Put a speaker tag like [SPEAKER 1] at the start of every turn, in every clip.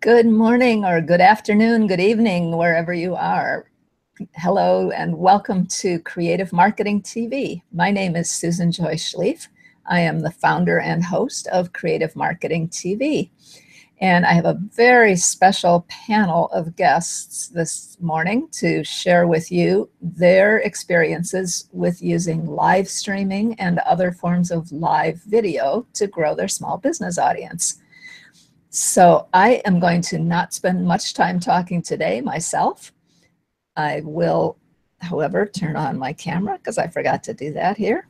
[SPEAKER 1] Good morning or good afternoon, good evening, wherever you are. Hello and welcome to Creative Marketing TV. My name is Susan Joy Schlief. I am the founder and host of Creative Marketing TV. And I have a very special panel of guests this morning to share with you their experiences with using live streaming and other forms of live video to grow their small business audience. So I am going to not spend much time talking today myself. I will, however, turn on my camera because I forgot to do that here.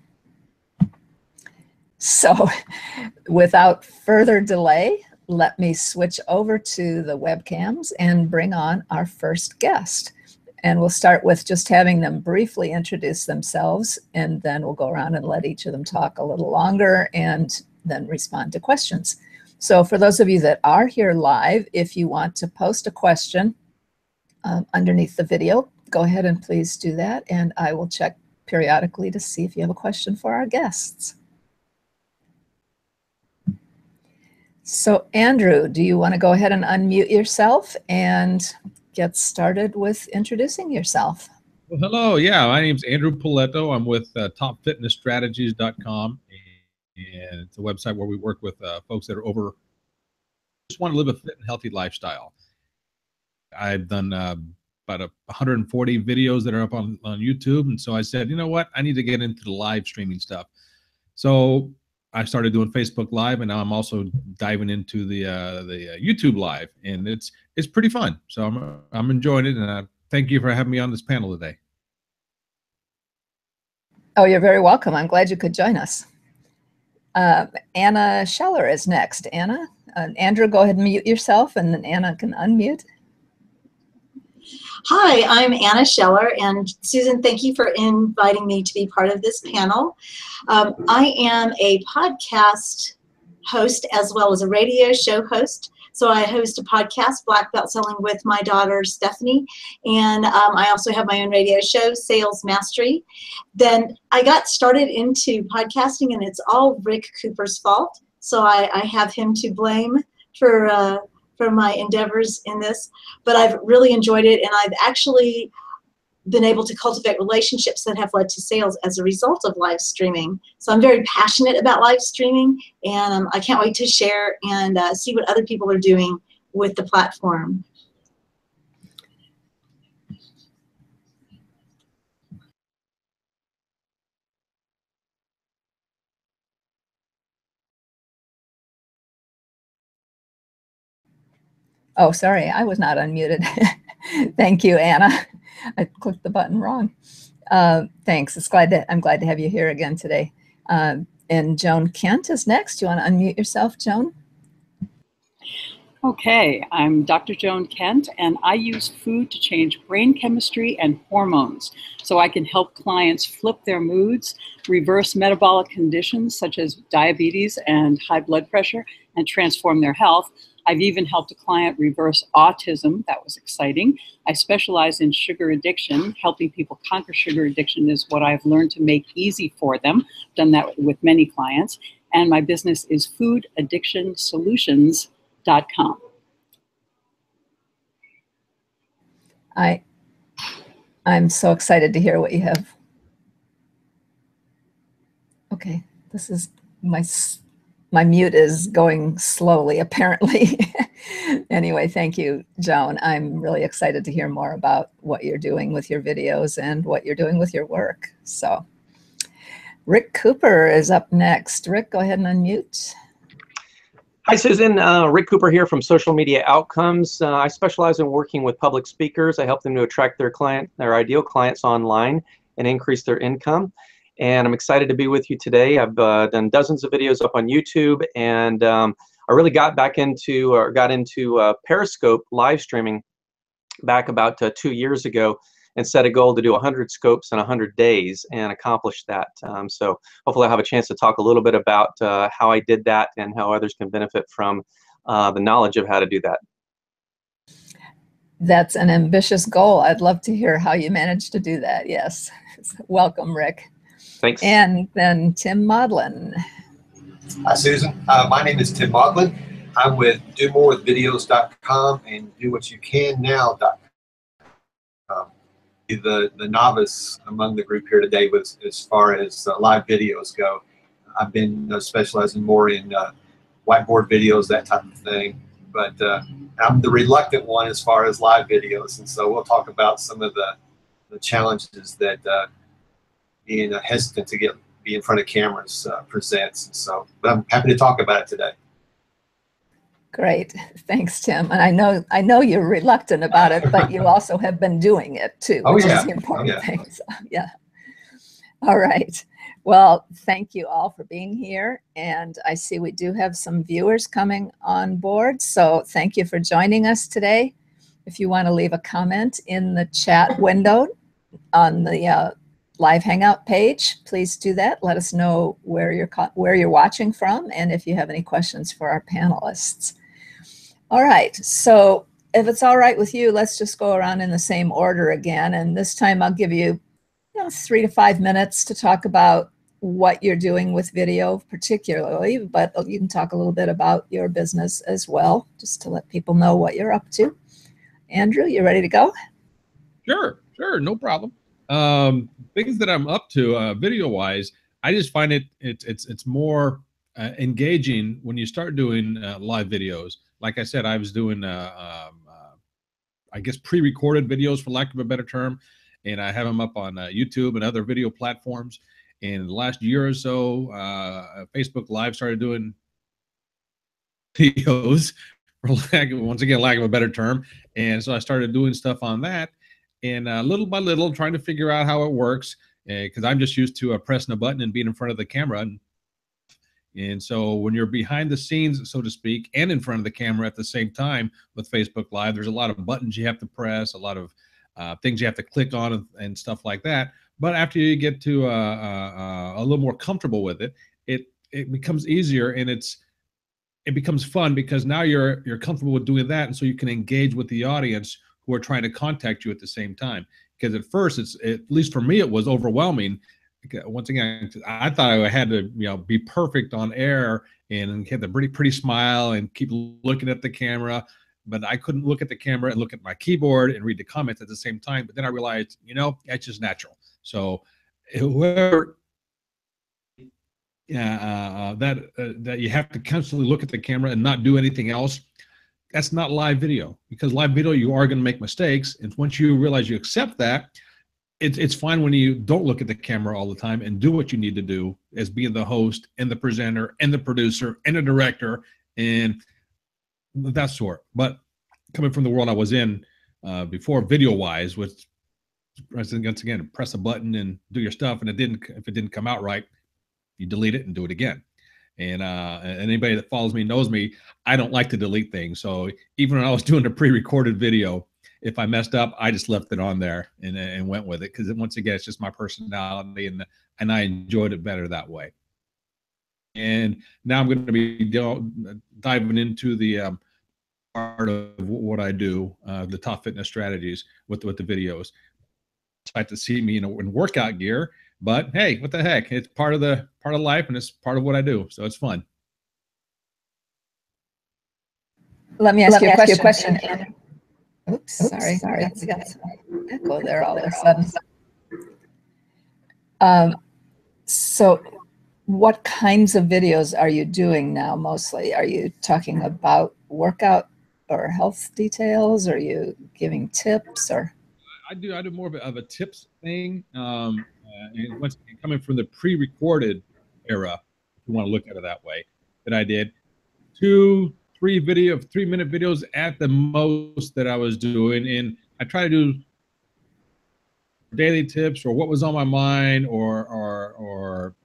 [SPEAKER 1] So without further delay, let me switch over to the webcams and bring on our first guest. And we'll start with just having them briefly introduce themselves, and then we'll go around and let each of them talk a little longer and then respond to questions. So for those of you that are here live, if you want to post a question underneath the video, go ahead and please do that. And I will check periodically to see if you have a question for our guests. So Andrew, do you want to go ahead and unmute yourself and get started with introducing yourself?
[SPEAKER 2] Well, hello. Yeah, my name's Andrew Poletto. I'm with topfitnessstrategies.com. And it's a website where we work with folks that are just want to live a fit and healthy lifestyle. I've done about 140 videos that are up on YouTube. And so I said, you know what? I need to get into the live streaming stuff. So I started doing Facebook Live, and now I'm also diving into the YouTube Live, and it's pretty fun. So I'm enjoying it, and thank you for having me on this panel today.
[SPEAKER 1] Oh, you're very welcome. I'm glad you could join us. Anna Scheller is next. Anna, Andrew, go ahead and mute yourself, and then Anna can unmute.
[SPEAKER 3] Hi, I'm Anna Scheller, and Susan, thank you for inviting me to be part of this panel. I am a podcast host as well as a radio show host. So I host a podcast, Black Belt Selling, with my daughter, Stephanie. And I also have my own radio show, Sales Mastery. Then I got started into podcasting, and it's all Rick Cooper's fault. So I have him to blame for my endeavors in this. But I've really enjoyed it, and I've actually been able to cultivate relationships that have led to sales as a result of live streaming. So I'm very passionate about live streaming, and I can't wait to share and see what other people are doing with the platform.
[SPEAKER 1] Oh, sorry, I was not unmuted. Thank you, Anna. I clicked the button wrong. Thanks. I'm glad to have you here again today. And Joan Kent is next. Do you want to unmute yourself, Joan?
[SPEAKER 4] Okay, I'm Dr. Joan Kent, and I use food to change brain chemistry and hormones so I can help clients flip their moods, reverse metabolic conditions such as diabetes and high blood pressure, and transform their health. I've even helped a client reverse autism. That was exciting. I specialize in sugar addiction. Helping people conquer sugar addiction is what I've learned to make easy for them. I've done that with many clients. And my business is foodaddictionsolutions.com.
[SPEAKER 1] I'm so excited to hear what you have. Okay, this is my mute is going slowly, apparently. Anyway, thank you, Joan. I'm really excited to hear more about what you're doing with your videos and what you're doing with your work. So Rick Cooper is up next. Rick, go ahead and unmute.
[SPEAKER 5] Hi, Susan. Rick Cooper here from Social Media Outcomes. I specialize in working with public speakers. I help them to attract their ideal clients online and increase their income. And I'm excited to be with you today. I've done dozens of videos up on YouTube, and I really got into Periscope live streaming back about 2 years ago, and set a goal to do 100 scopes in 100 days and accomplished that. So hopefully I'll have a chance to talk a little bit about how I did that and how others can benefit from the knowledge of how to do that.
[SPEAKER 1] That's an ambitious goal. I'd love to hear how you managed to do that. Yes. Welcome, Rick.
[SPEAKER 5] Thanks.
[SPEAKER 1] And then Tim Maudlin.
[SPEAKER 6] Hi, Susan. My name is Tim Maudlin. I'm with DoMoreWithVideos.com and DoWhatYouCanNow.com. The novice among the group here today was as far as live videos go. I've been specializing more in whiteboard videos, that type of thing. But I'm the reluctant one as far as live videos, and so we'll talk about some of the challenges that being hesitant to be in front of cameras presents. And so, but I'm happy to talk about it today.
[SPEAKER 1] Great, thanks, Tim. And I know you're reluctant about it, but you also have been doing it too, which is the important thing. So, yeah. All right. Well, thank you all for being here. And I see we do have some viewers coming on board. So thank you for joining us today. If you want to leave a comment in the chat window on the live Hangout page, please do that. Let us know where you're watching from and if you have any questions for our panelists. All right. So if it's all right with you, let's just go around in the same order again. And this time I'll give you 3 to 5 minutes to talk about what you're doing with video particularly, but you can talk a little bit about your business as well, just to let people know what you're up to. Andrew, you ready to go?
[SPEAKER 2] Sure, no problem. Things that I'm up to video-wise, I just find it's more engaging when you start doing live videos. Like I said, I was doing I guess pre-recorded videos, for lack of a better term, and I have them up on YouTube and other video platforms. In the last year or so, Facebook Live started doing videos, for once again, lack of a better term. And so I started doing stuff on that, and little by little, trying to figure out how it works, because I'm just used to pressing a button and being in front of the camera. And so when you're behind the scenes, so to speak, and in front of the camera at the same time with Facebook Live, there's a lot of buttons you have to press, a lot of things you have to click on and stuff like that. But after you get to a little more comfortable with it, it becomes easier, and it becomes fun, because now you're comfortable with doing that, and so you can engage with the audience who are trying to contact you at the same time. Because at first, at least for me, it was overwhelming. Once again, I thought I had to be perfect on air and have the pretty smile and keep looking at the camera. But I couldn't look at the camera and look at my keyboard and read the comments at the same time. But then I realized, that's just natural. So whoever that you have to constantly look at the camera and not do anything else, that's not live video. Because live video, you are going to make mistakes. And once you realize you accept that, it's fine when you don't look at the camera all the time and do what you need to do as being the host and the presenter and the producer and the director and that sort. But coming from the world I was in before, video-wise, with once again, press a button and do your stuff, and if it didn't come out right, you delete it and do it again. And anybody that follows me knows me, I don't like to delete things. So even when I was doing a pre-recorded video, if I messed up, I just left it on there and went with it, because once again, it's just my personality, and I enjoyed it better that way. And now I'm going to be diving into the part of what I do, the top fitness strategies with the videos. It's like to see me in workout gear, but hey, what the heck? It's part of life, and it's part of what I do, so it's fun.
[SPEAKER 1] Let me ask you a question, Andrew. Oops, sorry. We got some echo there all of a sudden. So what kinds of videos are you doing now mostly? Are you talking about workout or health details? Are you giving tips? Or
[SPEAKER 2] I do more of a tips thing. And once again, coming from the pre-recorded era, if you want to look at it that way, that I did 3-minute videos at the most that I was doing, and I try to do daily tips or what was on my mind, or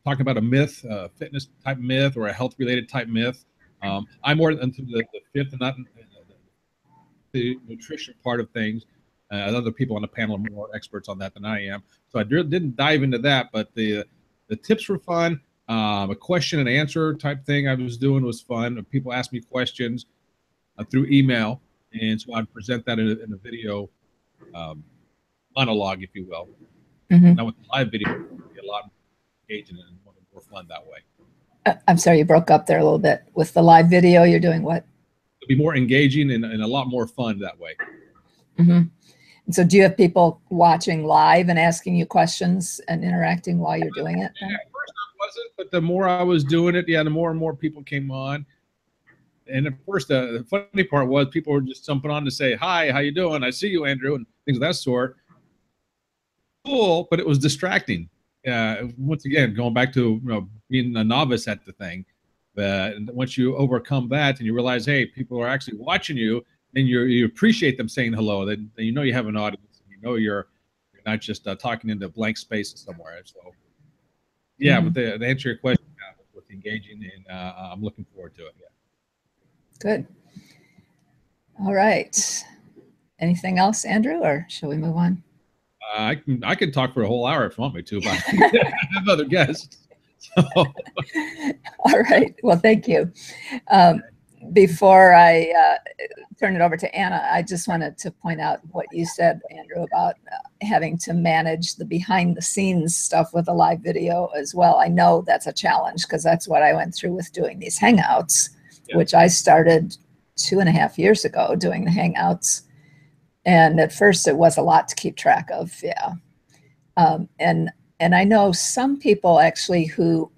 [SPEAKER 2] talk about a myth, a fitness type myth, or a health related type myth. I'm more into the fifth and not the nutrition part of things. Other people on the panel are more experts on that than I am, so I didn't dive into that. But the tips were fun. A question and answer type thing I was doing was fun. People asked me questions through email, and so I'd present that in a video monologue, if you will. Now with the live video, it would be a lot more engaging and more fun that way.
[SPEAKER 1] I'm sorry, you broke up there a little bit. With the live video, you're doing what?
[SPEAKER 2] It'll be more engaging and a lot more fun that way.
[SPEAKER 1] Mm-hmm. And so do you have people watching live and asking you questions and interacting while you're doing it?
[SPEAKER 2] Yeah, at first I wasn't, but the more I was doing it, yeah, the more and more people came on. And at first, the funny part was people were just jumping on to say, hi, how you doing? I see you, Andrew, and things of that sort. Cool, but it was distracting. Once again, going back to being a novice at the thing, once you overcome that and you realize, hey, people are actually watching you, and you appreciate them saying hello, then you know you have an audience. You know you're not just talking into blank spaces somewhere. So, yeah, but to answer your question, with engaging, and I'm looking forward to it. Yeah.
[SPEAKER 1] Good. All right. Anything else, Andrew, or shall we move on?
[SPEAKER 2] I can talk for a whole hour if you want me to, but I have other guests. So.
[SPEAKER 1] All right. Well, thank you. Before I turn it over to Anna, I just wanted to point out what you said, Andrew, about having to manage the behind the scenes stuff with a live video as well. I know that's a challenge because that's what I went through with doing these Hangouts, which I started 2.5 years ago doing the Hangouts. And at first it was a lot to keep track of. Yeah. And I know some people actually who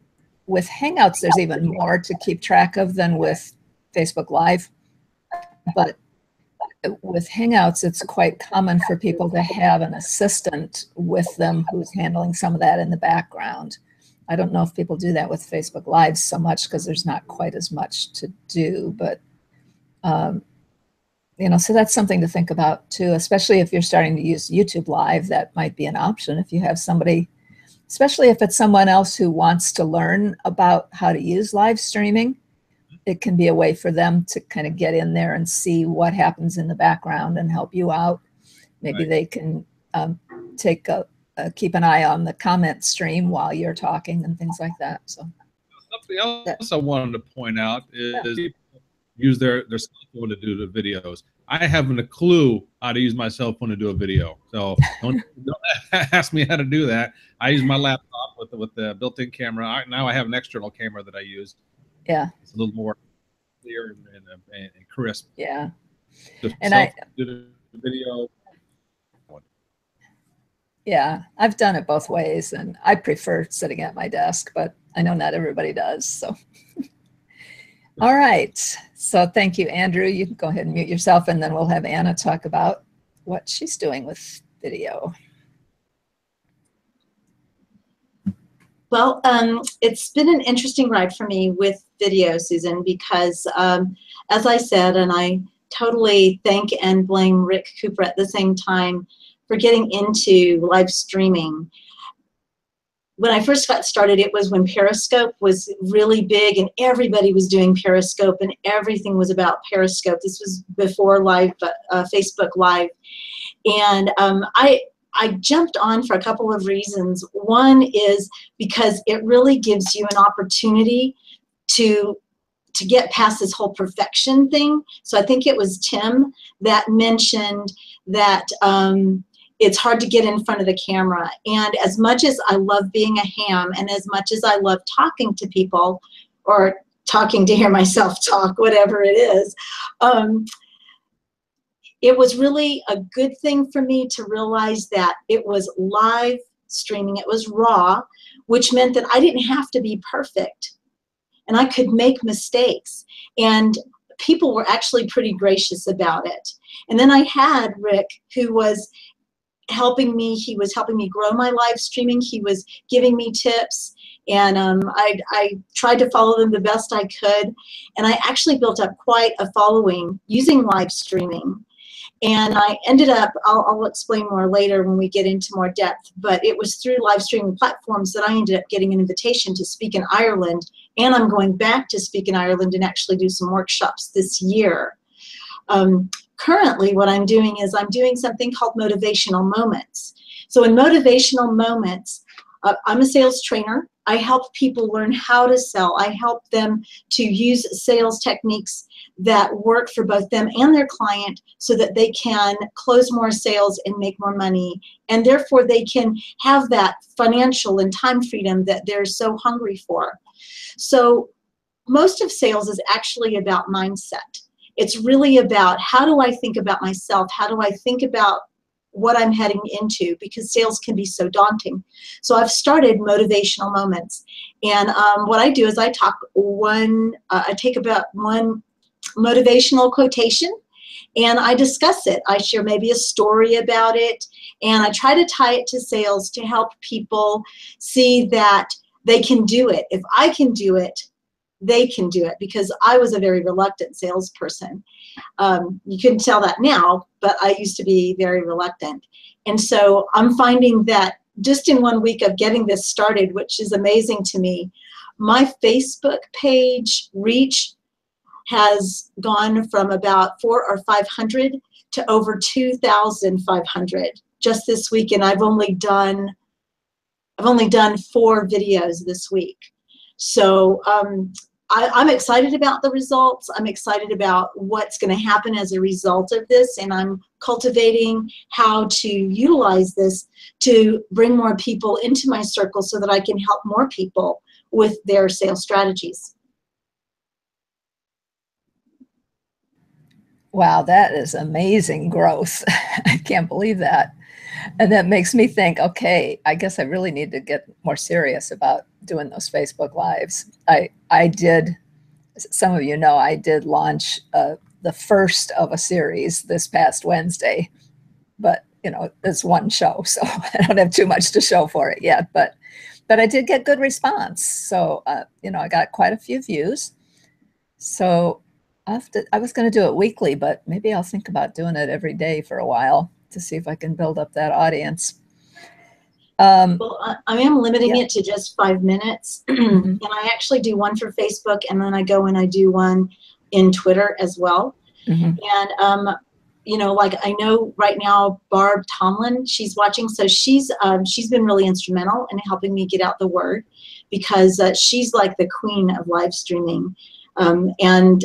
[SPEAKER 1] with Hangouts, there's even more to keep track of than with Facebook Live. But with Hangouts, it's quite common for people to have an assistant with them who's handling some of that in the background. I don't know if people do that with Facebook Live so much because there's not quite as much to do, but so that's something to think about too, especially if you're starting to use YouTube Live. That might be an option if you have somebody, especially if it's someone else who wants to learn about how to use live streaming. It can be a way for them to kind of get in there and see what happens in the background and help you out. Maybe they can keep an eye on the comment stream while you're talking and things like that. So
[SPEAKER 2] something else I wanted to point out is people use their cell phone to do the videos. I haven't a clue how to use my cell phone to do a video. So don't ask me how to do that. I use my laptop with the built-in camera. Now I have an external camera that I use.
[SPEAKER 1] Yeah.
[SPEAKER 2] It's a little more clear and crisp.
[SPEAKER 1] Yeah.
[SPEAKER 2] And I do the video.
[SPEAKER 1] Yeah, I've done it both ways, and I prefer sitting at my desk, but I know not everybody does. So, all right. So thank you, Andrew. You can go ahead and mute yourself, and then we'll have Anna talk about what she's doing with video.
[SPEAKER 3] Well, it's been an interesting ride for me with video, Susan, because as I said, and I totally thank and blame Rick Cooper at the same time for getting into live streaming. When I first got started, it was when Periscope was really big and everybody was doing Periscope and everything was about Periscope. This was before live, Facebook Live. And I jumped on for a couple of reasons. One is because it really gives you an opportunity to get past this whole perfection thing. So I think it was Tim that mentioned that it's hard to get in front of the camera. And as much as I love being a ham and as much as I love talking to people or talking to hear myself talk, whatever it is, it was really a good thing for me to realize that it was live streaming, it was raw, which meant that I didn't have to be perfect and I could make mistakes. And people were actually pretty gracious about it. And then I had Rick, who was helping me. He was helping me grow my live streaming. He was giving me tips, and I tried to follow them the best I could. And I actually built up quite a following using live streaming. And I ended up, I'll explain more later when we get into more depth, but it was through live streaming platforms that I ended up getting an invitation to speak in Ireland. And I'm going back to speak in Ireland and actually do some workshops this year. Currently, what I'm doing is I'm doing something called motivational moments. So in motivational moments, I'm a sales trainer. I help people learn how to sell. I help them to use sales techniques that work for both them and their client so that they can close more sales and make more money. And therefore, they can have that financial and time freedom that they're so hungry for. So most of sales is actually about mindset. It's really about, how do I think about myself? How do I think about what I'm heading into? Because sales can be so daunting. So I've started motivational moments. And what I do is I take about one motivational quotation and I discuss it. I share maybe a story about it, and I try to tie it to sales to help people see that they can do it. If I can do it, they can do it, because I was a very reluctant salesperson. You couldn't tell that now, but I used to be very reluctant. And so I'm finding that just in 1 week of getting this started, which is amazing to me, my Facebook page reach has gone from about 400 or 500 to over 2,500 just this week, and I've only done 4 videos this week. So I'm excited about the results. I'm excited about what's going to happen as a result of this, and I'm cultivating how to utilize this to bring more people into my circle so that I can help more people with their sales strategies.
[SPEAKER 1] Wow, that is amazing growth. I can't believe that. And that makes me think, okay, I guess I really need to get more serious about doing those Facebook Lives. I did, some of you know, I did launch the first of a series this past Wednesday, but you know, it's one show, so I don't have too much to show for it yet, but I did get good response. So, you know, I got quite a few views. So I was going to do it weekly, but maybe I'll think about doing it every day for a while to see if I can build up that audience.
[SPEAKER 3] Well, I am limiting it to just 5 minutes. And I actually do one for Facebook, and then I go and I do one in Twitter as well. And, you know, like I know right now, Barb Tomlin, she's watching. So she's been really instrumental in helping me get out the word, because she's like the queen of live streaming. And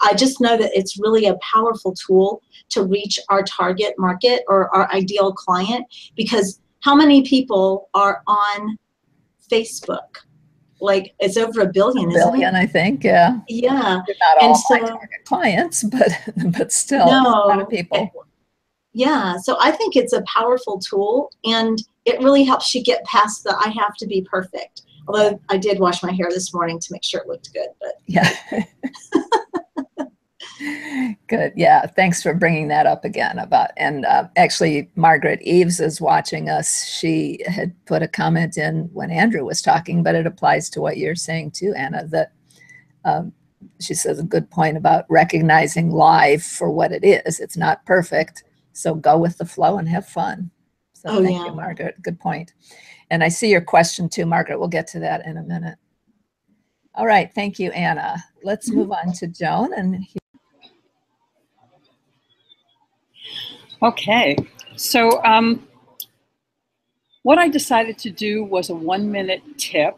[SPEAKER 3] I just know that it's really a powerful tool to reach our target market or our ideal client, because how many people are on Facebook? Like, it's over 1 billion, isn't it?
[SPEAKER 1] 1 billion, I think, yeah.
[SPEAKER 3] Yeah.
[SPEAKER 1] They're not all
[SPEAKER 3] so,
[SPEAKER 1] my target clients, but still, a lot of people.
[SPEAKER 3] Yeah, so I think it's a powerful tool, and it really helps you get past the I have to be perfect. Although I did wash my hair this morning to make sure it looked good. But
[SPEAKER 1] yeah. Good. Yeah. Thanks for bringing that up again and actually Margaret Eves is watching us. She had put a comment in when Andrew was talking, but it applies to what you're saying too, Anna, that she says a good point about recognizing live for what it is. It's not perfect. So go with the flow and have fun. So thank you, Margaret. Good point. And I see your question too, Margaret. We'll get to that in a minute. All right. Thank you, Anna. Let's move on to Joan. And
[SPEAKER 4] okay. So what I decided to do was a 1-minute tip.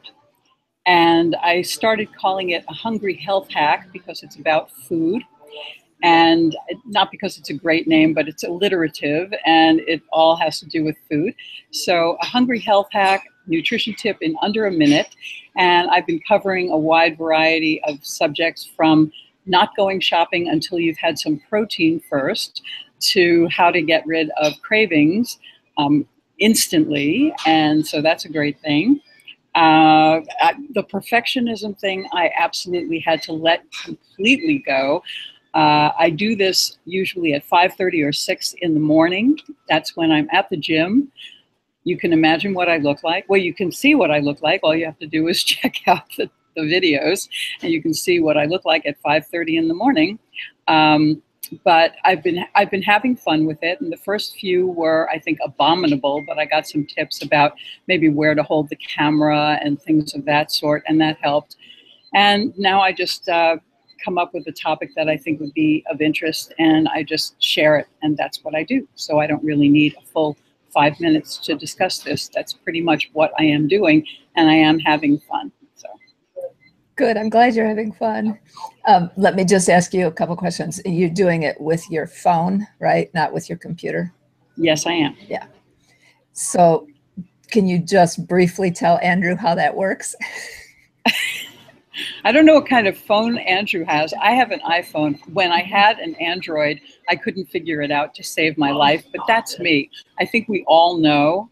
[SPEAKER 4] And I started calling it a hungry health hack because it's about food. And not because it's a great name, but it's alliterative and it all has to do with food. So a hungry health hack, nutrition tip in under a minute. And I've been covering a wide variety of subjects, from not going shopping until you've had some protein first, to how to get rid of cravings instantly. And so that's a great thing. The perfectionism thing, I absolutely had to let completely go. I do this usually at 5:30 or 6 in the morning. That's when I'm at the gym. You can imagine what I look like. Well, you can see what I look like. All you have to do is check out the videos, and you can see what I look like at 5:30 in the morning. But I've been having fun with it, and the first few were, I think, abominable, but I got some tips about maybe where to hold the camera and things of that sort, and that helped. And now I just come up with a topic that I think would be of interest, and I just share it, and that's what I do. So I don't really need a full 5 minutes to discuss this. That's pretty much what I am doing, and I am having fun. So.
[SPEAKER 1] Good. I'm glad you're having fun. Let me just ask you a couple questions. You're doing it with your phone, right? Not with your computer?
[SPEAKER 4] Yes, I am.
[SPEAKER 1] Yeah. So can you just briefly tell Andrew how that works?
[SPEAKER 4] I don't know what kind of phone Andrew has. I have an iPhone. When I had an Android, I couldn't figure it out to save my life, but that's me. I think we all know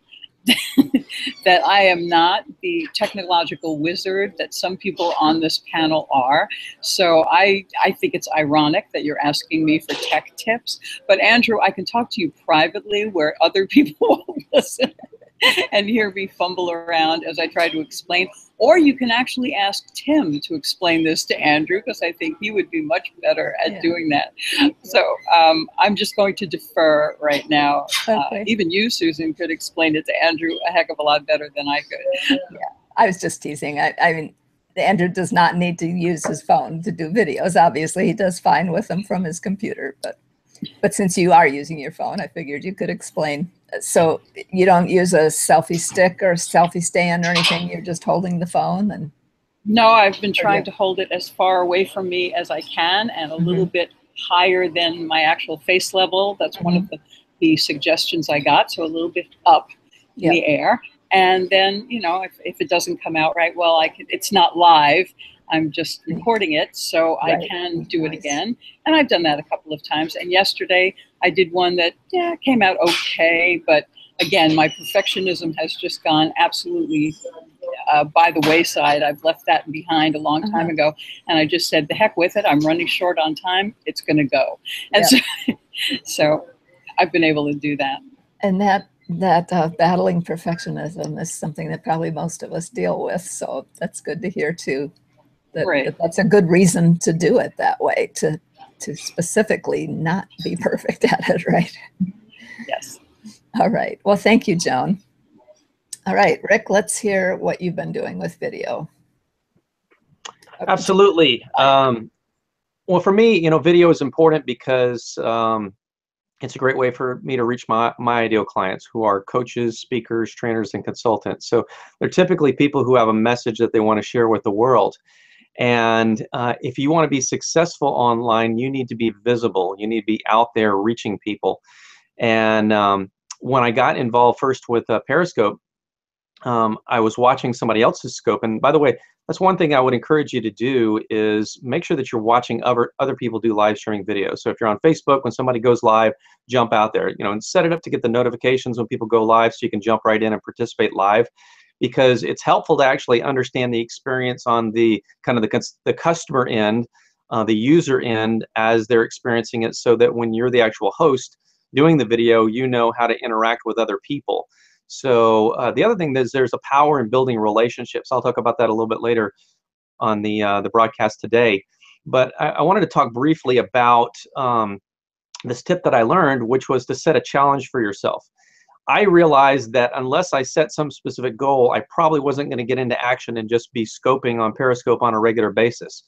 [SPEAKER 4] that I am not the technological wizard that some people on this panel are. So I think it's ironic that you're asking me for tech tips. But Andrew, I can talk to you privately where other people will listen and hear me fumble around as I try to explain. Or you can actually ask Tim to explain this to Andrew, because I think he would be much better at doing that. So I'm just going to defer right now.
[SPEAKER 1] Okay.
[SPEAKER 4] Even you, Susan, could explain it to Andrew a heck of a lot better than I could.
[SPEAKER 1] Yeah, I was just teasing. I mean, Andrew does not need to use his phone to do videos. Obviously, he does fine with them from his computer. But since you are using your phone, I figured you could explain. So you don't use a selfie stick or selfie stand or anything. You're just holding the phone and.
[SPEAKER 4] No, I've been trying to hold it as far away from me as I can and a little bit higher than my actual face level. That's one of the suggestions I got. So a little bit up in the air. And then, you know, if it doesn't come out right, well, it's not live. I'm just recording it, so I can do it again. And I've done that a couple of times. And yesterday I did one that, came out okay. But again, my perfectionism has just gone absolutely by the wayside. I've left that behind a long time ago. And I just said, the heck with it. I'm running short on time. It's going to go. And so I've been able to do that.
[SPEAKER 1] And that battling perfectionism is something that probably most of us deal with. So that's good to hear too. That's a good reason to do it that way, to specifically not be perfect at it, right?
[SPEAKER 4] Yes.
[SPEAKER 1] All right. Well, thank you, Joan. All right, Rick, let's hear what you've been doing with video.
[SPEAKER 5] Absolutely. Well, for me, you know, video is important because it's a great way for me to reach my ideal clients, who are coaches, speakers, trainers, and consultants. So they're typically people who have a message that they want to share with the world. And if you want to be successful online, you need to be visible. You need to be out there reaching people. And when I got involved first with Periscope, I was watching somebody else's scope. And by the way, that's one thing I would encourage you to do, is make sure that you're watching other people do live streaming videos. So if you're on Facebook, when somebody goes live, jump out there, you know, and set it up to get the notifications when people go live, so you can jump right in and participate live, because it's helpful to actually understand the experience on the kind of the customer end, the user end, as they're experiencing it, so that when you're the actual host doing the video, you know how to interact with other people. So the other thing is, there's a power in building relationships. I'll talk about that a little bit later on the broadcast today. But I wanted to talk briefly about this tip that I learned, which was to set a challenge for yourself. I realized that unless I set some specific goal, I probably wasn't going to get into action and just be scoping on Periscope on a regular basis.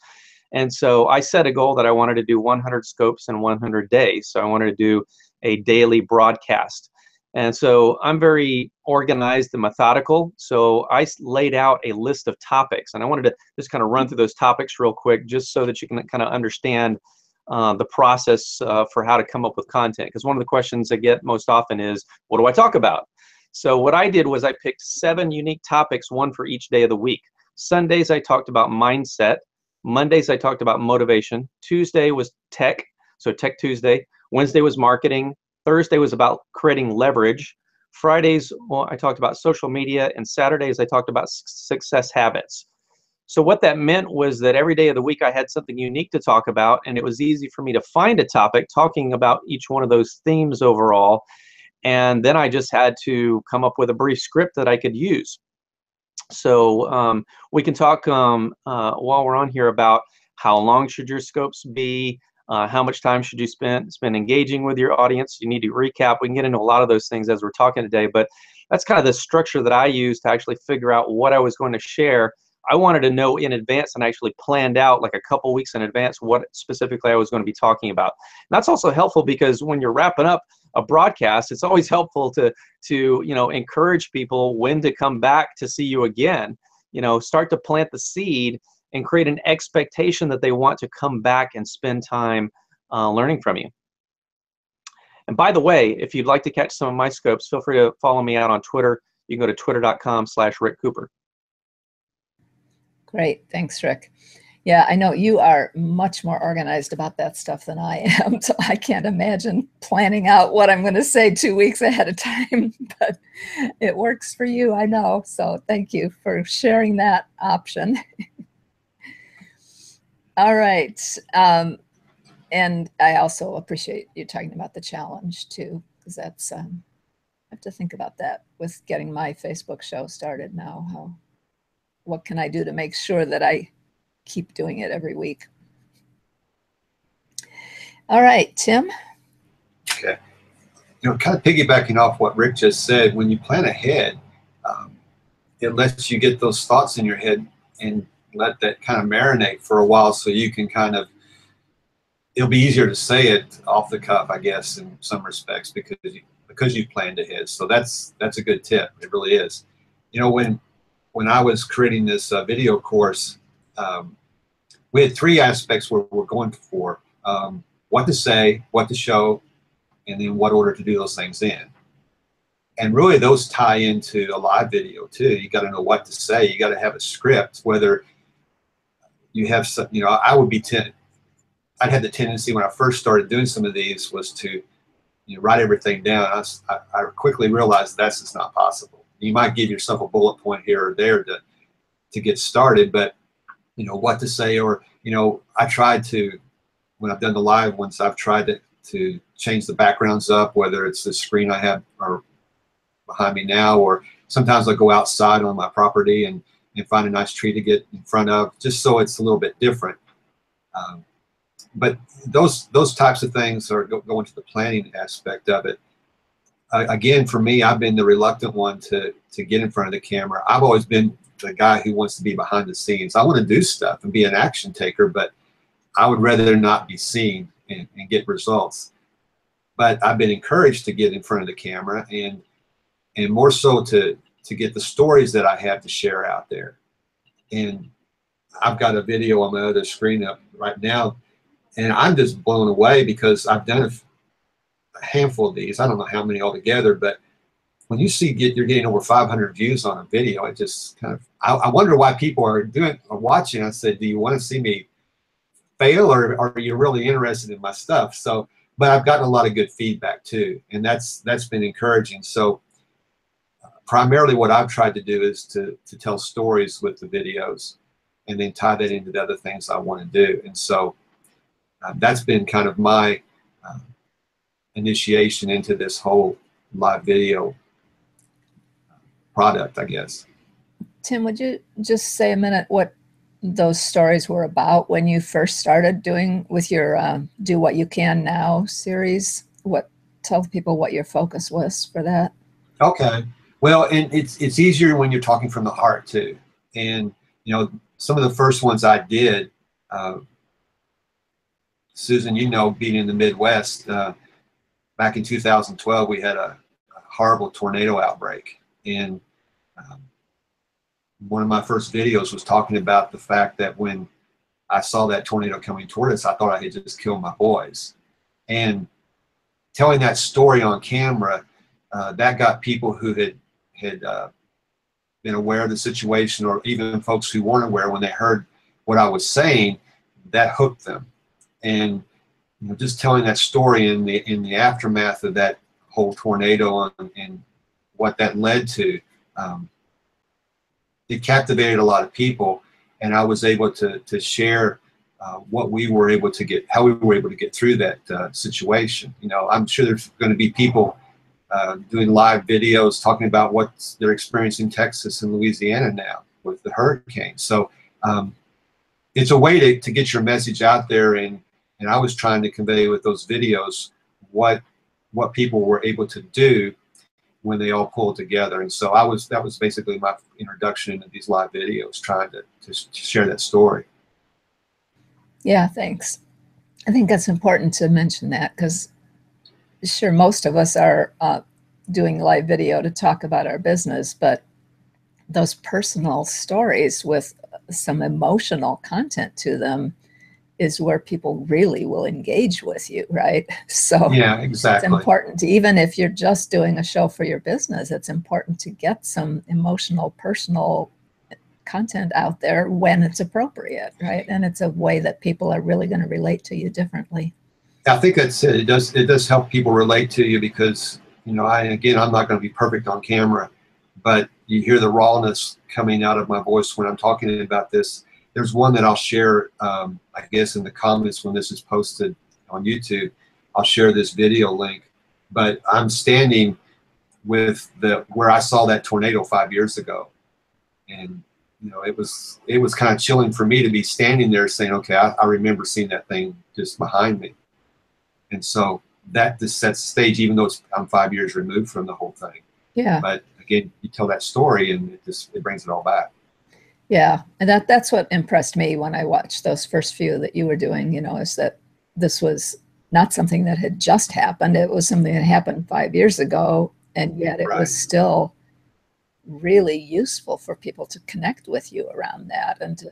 [SPEAKER 5] And so I set a goal that I wanted to do 100 scopes in 100 days. So I wanted to do a daily broadcast. And so I'm very organized and methodical. So I laid out a list of topics, and I wanted to just kind of run through those topics real quick, just so that you can kind of understand the process for how to come up with content. Because one of the questions I get most often is, what do I talk about? So what I did was I picked 7 unique topics, one for each day of the week. Sundays, I talked about mindset. Mondays, I talked about motivation. Tuesday was tech, so Tech Tuesday. Wednesday was marketing. Thursday was about creating leverage. Fridays, well, I talked about social media. And Saturdays, I talked about success habits. So what that meant was that every day of the week I had something unique to talk about, and it was easy for me to find a topic talking about each one of those themes overall. And then I just had to come up with a brief script that I could use. So we can talk while we're on here about how long should your scopes be, how much time should you spend engaging with your audience. You need to recap. We can get into a lot of those things as we're talking today, but that's kind of the structure that I used to actually figure out what I was going to share. I wanted to know in advance, and actually planned out like a couple weeks in advance what specifically I was going to be talking about. And that's also helpful, because when you're wrapping up a broadcast, it's always helpful to you know, encourage people when to come back to see you again. You know, start to plant the seed and create an expectation that they want to come back and spend time learning from you. And by the way, if you'd like to catch some of my scopes, feel free to follow me out on Twitter. You can go to twitter.com/Rick Cooper.
[SPEAKER 1] Great. Thanks, Rick. Yeah, I know you are much more organized about that stuff than I am, so I can't imagine planning out what I'm going to say 2 weeks ahead of time, but it works for you, I know. So thank you for sharing that option. All right. And I also appreciate you talking about the challenge too, because that's, I have to think about that with getting my Facebook show started now. What can I do to make sure that I keep doing it every week? All right, Tim.
[SPEAKER 6] Okay. Kind of piggybacking off what Rick just said, when you plan ahead, it lets you get those thoughts in your head and let that kind of marinate for a while, so you can kind of, it'll be easier to say it off the cuff, I guess, in some respects, because you planned ahead. So that's a good tip. It really is. When I was creating this video course, we had 3 aspects where we're going for: what to say, what to show, and then what order to do those things in. And really, those tie into a live video too. You got to know what to say. You got to have a script. Whether you have some, I'd had the tendency when I first started doing some of these was to write everything down. I quickly realized that's just not possible. You might give yourself a bullet point here or there to get started, but what to say, or I tried to, when I've done the live ones, I've tried to change the backgrounds up, whether it's the screen I have or behind me now, or sometimes I go outside on my property and find a nice tree to get in front of, just so it's a little bit different. But those types of things are go into the planning aspect of it. Again, for me, I've been the reluctant one to get in front of the camera. I've always been the guy who wants to be behind the scenes. I want to do stuff and be an action taker, but I would rather not be seen and get results. But I've been encouraged to get in front of the camera, and more so to get the stories that I have to share out there. And I've got a video on my other screen up right now, and I'm just blown away because I've done a handful of these. I don't know how many altogether, but when you see you're getting over 500 views on a video, it just kind of, I wonder why people are watching. I said, do you want to see me fail, or are you really interested in my stuff? So, but I've gotten a lot of good feedback too, and that's been encouraging. So primarily what I've tried to do is to tell stories with the videos, and then tie that into the other things I want to do. And so that's been kind of my initiation into this whole live video product, I guess.
[SPEAKER 1] Tim, would you just say a minute what those stories were about when you first started doing with your Do What You Can Now series? Tell people what your focus was for that.
[SPEAKER 6] Okay. Well, and it's easier when you're talking from the heart too. And some of the first ones I did, Susan, being in the Midwest, back in 2012, we had a horrible tornado outbreak. And one of my first videos was talking about the fact that when I saw that tornado coming toward us, I thought I had just killed my boys. And telling that story on camera, that got people who had been aware of the situation, or even folks who weren't aware, when they heard what I was saying, that hooked them. And just telling that story in the aftermath of that whole tornado and what that led to, it captivated a lot of people, and I was able to share what we were able to get, how we were able to get through that situation. I'm sure there's going to be people doing live videos talking about what they're experiencing in Texas and Louisiana now with the hurricane. So it's a way to get your message out there, and I was trying to convey with those videos what people were able to do when they all pulled together. And so that was basically my introduction into these live videos, trying to share that story.
[SPEAKER 1] Yeah, thanks. I think that's important to mention that, because sure, most of us are doing live video to talk about our business, but those personal stories with some emotional content to them is where people really will engage with you, right? So
[SPEAKER 6] yeah, exactly.
[SPEAKER 1] It's important, even if you're just doing a show for your business, it's important to get some emotional, personal content out there when it's appropriate, right? And it's a way that people are really going to relate to you differently.
[SPEAKER 6] I think that's it. It does help people relate to you because, you know, I'm not going to be perfect on camera, but you hear the rawness coming out of my voice when I'm talking about this. There's one that I'll share, I guess, in the comments when this is posted on YouTube. I'll share this video link, but I'm standing with where I saw that tornado 5 years ago, and you know, it was kind of chilling for me to be standing there saying, okay, I remember seeing that thing just behind me. And so that just sets the stage, even though I'm 5 years removed from the whole thing.
[SPEAKER 1] Yeah.
[SPEAKER 6] But again, you tell that story and it brings it all back.
[SPEAKER 1] Yeah. And that's what impressed me when I watched those first few that you were doing, you know, is that this was not something that had just happened. It was something that happened 5 years ago. And yet it was still really useful for people to connect with you around that and to,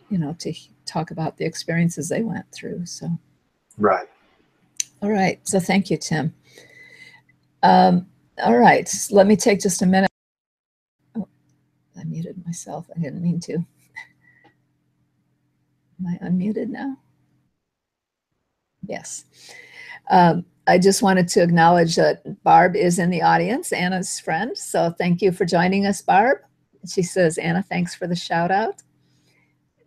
[SPEAKER 1] you know, to talk about the experiences they went through. So.
[SPEAKER 6] Right.
[SPEAKER 1] All right. So thank you, Tim. All right. Let me take just a minute. Oh, I muted myself. I didn't mean to. Am I unmuted now? Yes. I just wanted to acknowledge that Barb is in the audience, Anna's friend. So thank you for joining us, Barb. She says, Anna, thanks for the shout out.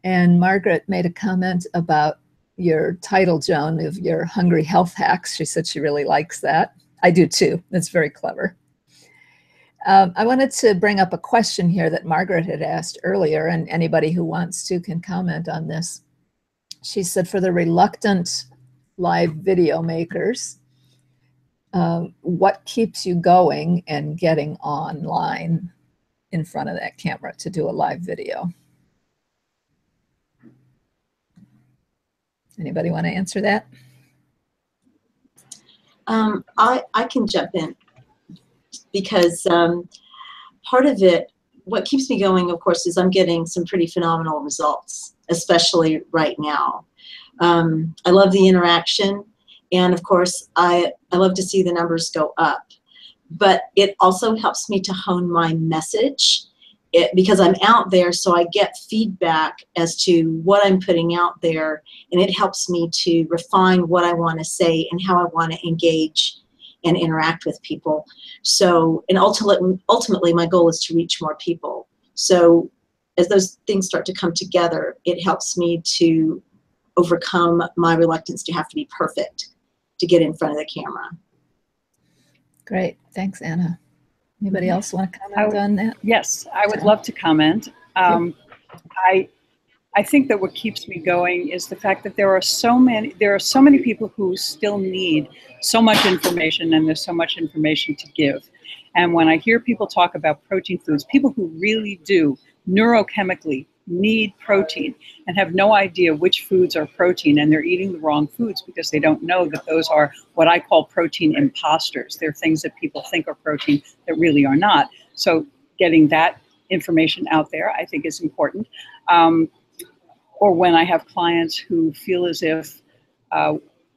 [SPEAKER 1] And Margaret made a comment about your title, Joan, of your Hungry Health Hacks. She said she really likes that. I do too. It's very clever. I wanted to bring up a question here that Margaret had asked earlier, and anybody who wants to can comment on this. She said, for the reluctant live video makers, what keeps you going and getting online in front of that camera to do a live video? Anybody want to answer that?
[SPEAKER 3] I can jump in because part of it, what keeps me going, of course, is I'm getting some pretty phenomenal results, especially right now. I love the interaction, and of course, I love to see the numbers go up. But it also helps me to hone my message. Because I'm out there, so I get feedback as to what I'm putting out there, and it helps me to refine what I want to say and how I want to engage and interact with people. So, and ultimately, my goal is to reach more people. So, as those things start to come together, it helps me to overcome my reluctance to have to be perfect to get in front of the camera.
[SPEAKER 1] Great, thanks, Anna. Anybody else want to comment on that?
[SPEAKER 4] Yes, I would love to comment. I think that what keeps me going is the fact that there are so many people who still need so much information, and there's so much information to give. And when I hear people talk about protein foods, people who really do neurochemically need protein and have no idea which foods are protein, and they're eating the wrong foods because they don't know that those are what I call protein imposters. They're things that people think are protein that really are not. So getting that information out there, I think, is important. Or when I have clients who feel as if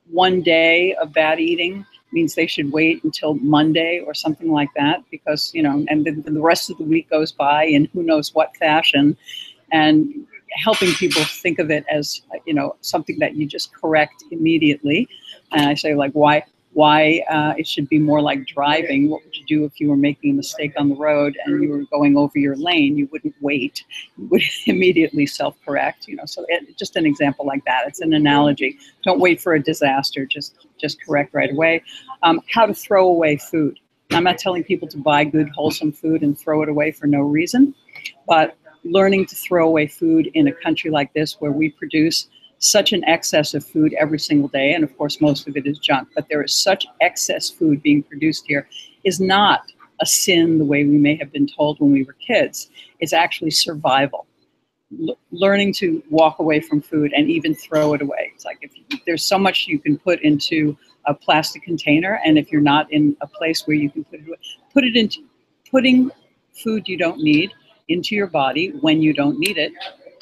[SPEAKER 4] one day of bad eating means they should wait until Monday or something like that, because, you know, and then the rest of the week goes by in who knows what fashion, and helping people think of it as, you know, something that you just correct immediately. And I say, like, why it should be more like driving. What would you do if you were making a mistake on the road and you were going over your lane? You wouldn't wait. You would immediately self-correct, you know. So just an example like that. It's an analogy. Don't wait for a disaster. Just correct right away. How to throw away food. I'm not telling people to buy good, wholesome food and throw it away for no reason, but learning to throw away food in a country like this where we produce such an excess of food every single day, and of course most of it is junk, but there is such excess food being produced here, is not a sin the way we may have been told when we were kids. It's actually survival. Learning to walk away from food and even throw it away. It's like, if there's so much you can put into a plastic container, and if you're not in a place where you can put it into putting food you don't need into your body when you don't need it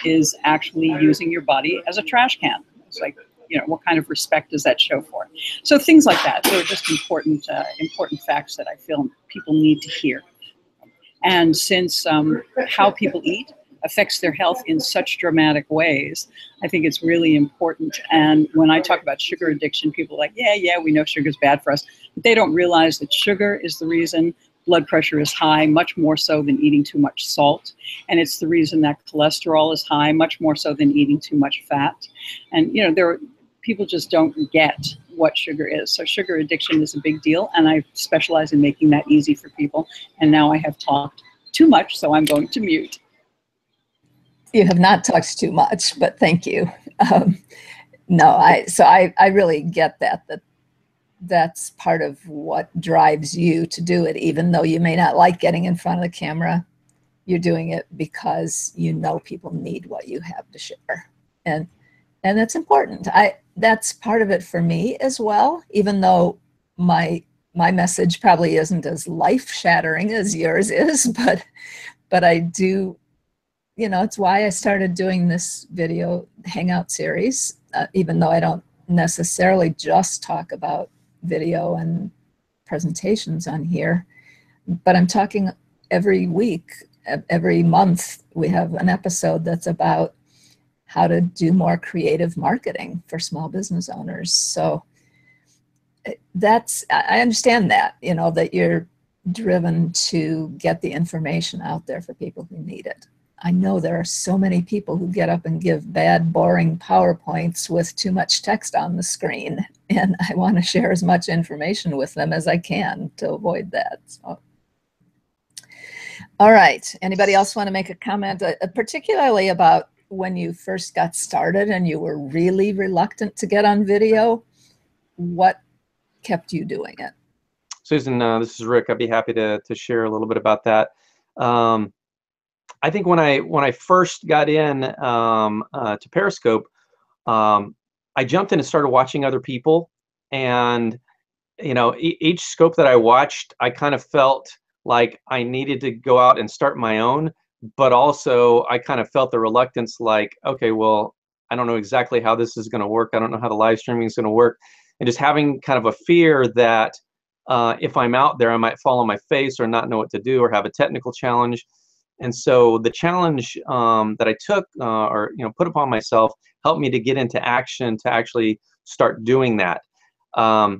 [SPEAKER 4] is actually using your body as a trash can. It's like, you know, what kind of respect does that show for? So things like that. They're just important facts that I feel people need to hear. And since how people eat affects their health in such dramatic ways. I think it's really important. And when I talk about sugar addiction, people are like, yeah, we know sugar's bad for us. But they don't realize that sugar is the reason blood pressure is high, much more so than eating too much salt. And it's the reason that cholesterol is high, much more so than eating too much fat. And, people just don't get what sugar is. So sugar addiction is a big deal, and I specialize in making that easy for people. And now I have talked too much, so I'm going to mute.
[SPEAKER 1] You have not talked too much, but thank you. I really get that's part of what drives you to do it, even though you may not like getting in front of the camera. You're doing it because you know people need what you have to share, and that's important. That's part of it for me as well, even though my message probably isn't as life-shattering as yours is, but I do, it's why I started doing this video hangout series, even though I don't necessarily just talk about video and presentations on here, but I'm talking every week, every month. We have an episode that's about how to do more creative marketing for small business owners. So I understand that, that you're driven to get the information out there for people who need it. I know there are so many people who get up and give bad, boring PowerPoints with too much text on the screen, and I want to share as much information with them as I can to avoid that. So. All right, anybody else want to make a comment, particularly about when you first got started and you were really reluctant to get on video? What kept you doing it?
[SPEAKER 5] Susan, this is Rick. I'd be happy to share a little bit about that. I think when I first got in to Periscope, I jumped in and started watching other people, and each scope that I watched, I kind of felt like I needed to go out and start my own, but also I kind of felt the reluctance, like, okay, well, I don't know exactly how this is going to work. I don't know how the live streaming is going to work, and just having kind of a fear that if I'm out there, I might fall on my face or not know what to do or have a technical challenge. And so the challenge that I took or put upon myself helped me to get into action to actually start doing that. There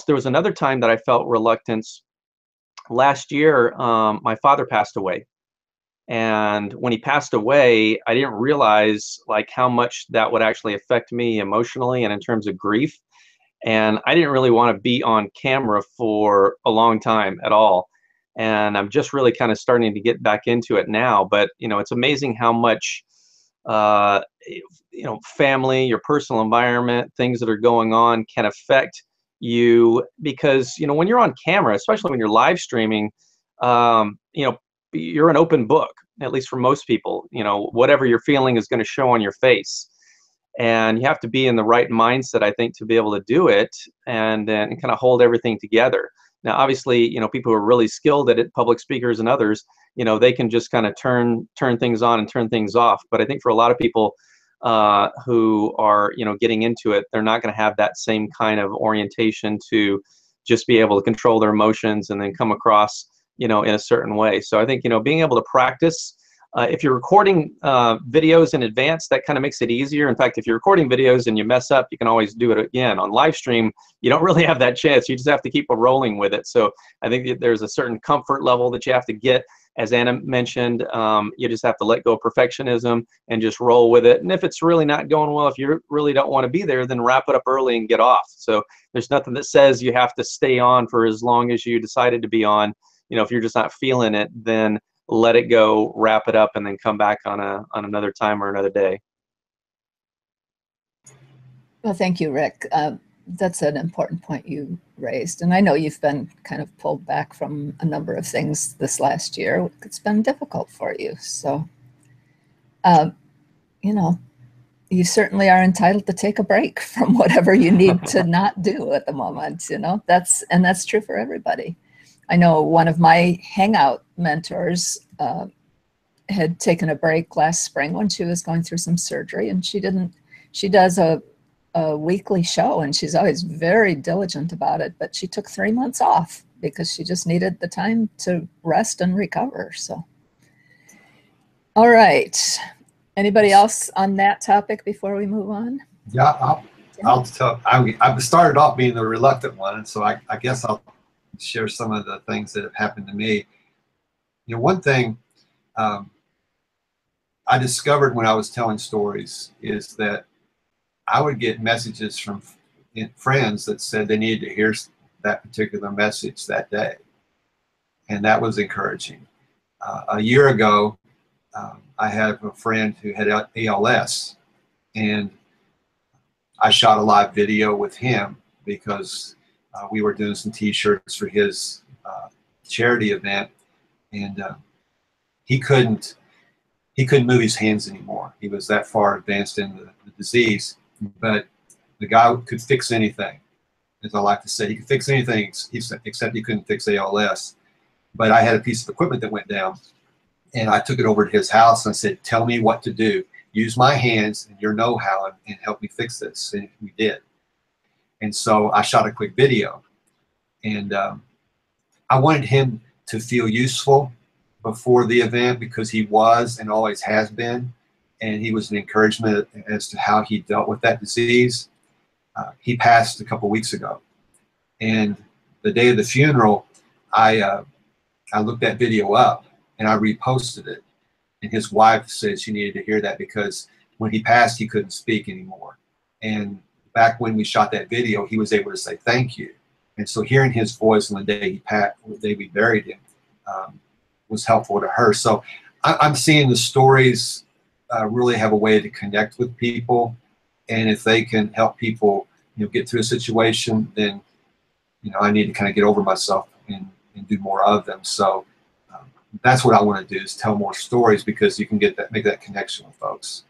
[SPEAKER 5] was another time that I felt reluctance. Last year, my father passed away. And when he passed away, I didn't realize like how much that would actually affect me emotionally and in terms of grief. And I didn't really want to be on camera for a long time at all. And I'm just really kind of starting to get back into it now. But, it's amazing how much, family, your personal environment, things that are going on can affect you, because, when you're on camera, especially when you're live streaming, you're an open book, at least for most people. Whatever you're feeling is going to show on your face. And you have to be in the right mindset, I think, to be able to do it and then kind of hold everything together. Now, obviously, people who are really skilled at it, public speakers and others, they can just kind of turn things on and turn things off. But I think for a lot of people who are, getting into it, they're not going to have that same kind of orientation to just be able to control their emotions and then come across, in a certain way. So I think, being able to practice. If you're recording videos in advance, that kind of makes it easier. In fact, if you're recording videos and you mess up, you can always do it again. On live stream, you don't really have that chance. You just have to keep rolling with it. So I think that there's a certain comfort level that you have to get. As Anna mentioned, you just have to let go of perfectionism and just roll with it. And if it's really not going well, if you really don't want to be there, then wrap it up early and get off. So there's nothing that says you have to stay on for as long as you decided to be on. If you're just not feeling it, then let it go, wrap it up, and then come back on another time or another day.
[SPEAKER 1] Well, thank you, Rick. That's an important point you raised. And I know you've been kind of pulled back from a number of things this last year. It's been difficult for you. So, you certainly are entitled to take a break from whatever you need to not do at the moment. That's true for everybody. I know one of my Hangout mentors had taken a break last spring when she was going through some surgery, and she does a weekly show, and she's always very diligent about it, but she took 3 months off because she just needed the time to rest and recover. So All right. Anybody else on that topic before we move on?
[SPEAKER 6] Yeah, I'll tell. I started off being the reluctant one, and so I guess I'll share some of the things that have happened to me. You know, one thing I discovered when I was telling stories is that I would get messages from friends that said they needed to hear that particular message that day, and that was encouraging. A year ago, I had a friend who had ALS, and I shot a live video with him because we were doing some T-shirts for his charity event, and he couldn't move his hands anymore. He was that far advanced in the disease, but the guy could fix anything, as I like to say. He could fix anything except he couldn't fix ALS. But I had a piece of equipment that went down, and I took it over to his house and I said, "Tell me what to do. Use my hands and your know-how and help me fix this." And we did. And so I shot a quick video, and I wanted him to feel useful before the event because he was and always has been, and he was an encouragement as to how he dealt with that disease. He passed a couple weeks ago, and the day of the funeral, I looked that video up and I reposted it, and his wife said she needed to hear that because when he passed, he couldn't speak anymore. And back when we shot that video, he was able to say thank you. And so hearing his voice on the day the day we buried him was helpful to her. So I'm seeing the stories really have a way to connect with people, and if they can help people, get through a situation, then I need to kind of get over myself and do more of them. So that's what I want to do, is tell more stories, because you can make that connection with folks.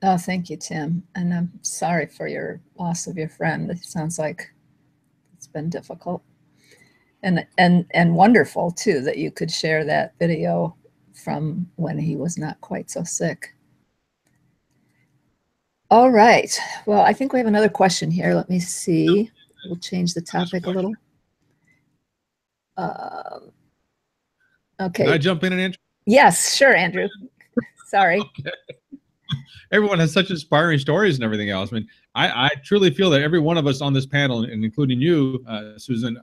[SPEAKER 1] Oh, thank you, Tim. And I'm sorry for your loss of your friend. It sounds like it's been difficult. And wonderful too that you could share that video from when he was not quite so sick. All right. Well, I think we have another question here. Let me see. We'll change the topic a little. Okay.
[SPEAKER 2] Can I jump in and answer?
[SPEAKER 1] Yes, sure, Andrew. Sorry.
[SPEAKER 2] Okay. Everyone has such inspiring stories and everything else. I mean, I truly feel that every one of us on this panel, and including you, Susan,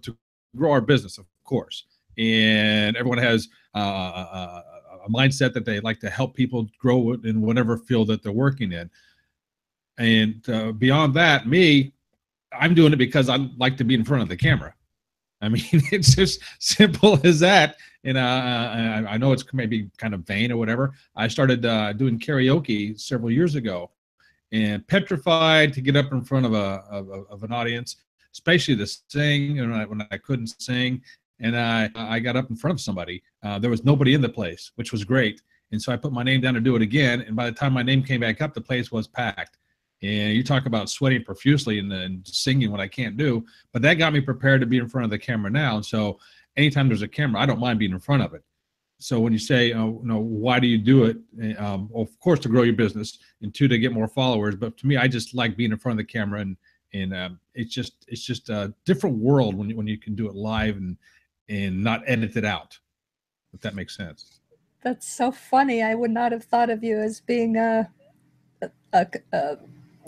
[SPEAKER 2] to grow our business, of course. And everyone has a mindset that they like to help people grow in whatever field that they're working in. And beyond that, I'm doing it because I like to be in front of the camera. I mean, it's just simple as that. And I know it's maybe kind of vain or whatever. I started doing karaoke several years ago, and petrified to get up in front of an audience, especially to sing. When I couldn't sing, and I got up in front of somebody. There was nobody in the place, which was great. And so I put my name down to do it again. And by the time my name came back up, the place was packed. And you talk about sweating profusely and singing what I can't do, but that got me prepared to be in front of the camera now. So anytime there's a camera, I don't mind being in front of it. So when you say, why do you do it? Well, of course, to grow your business, and two, to get more followers. But to me, I just like being in front of the camera, and it's just a different world when you can do it live and not edit it out, if that makes sense.
[SPEAKER 1] That's so funny. I would not have thought of you as being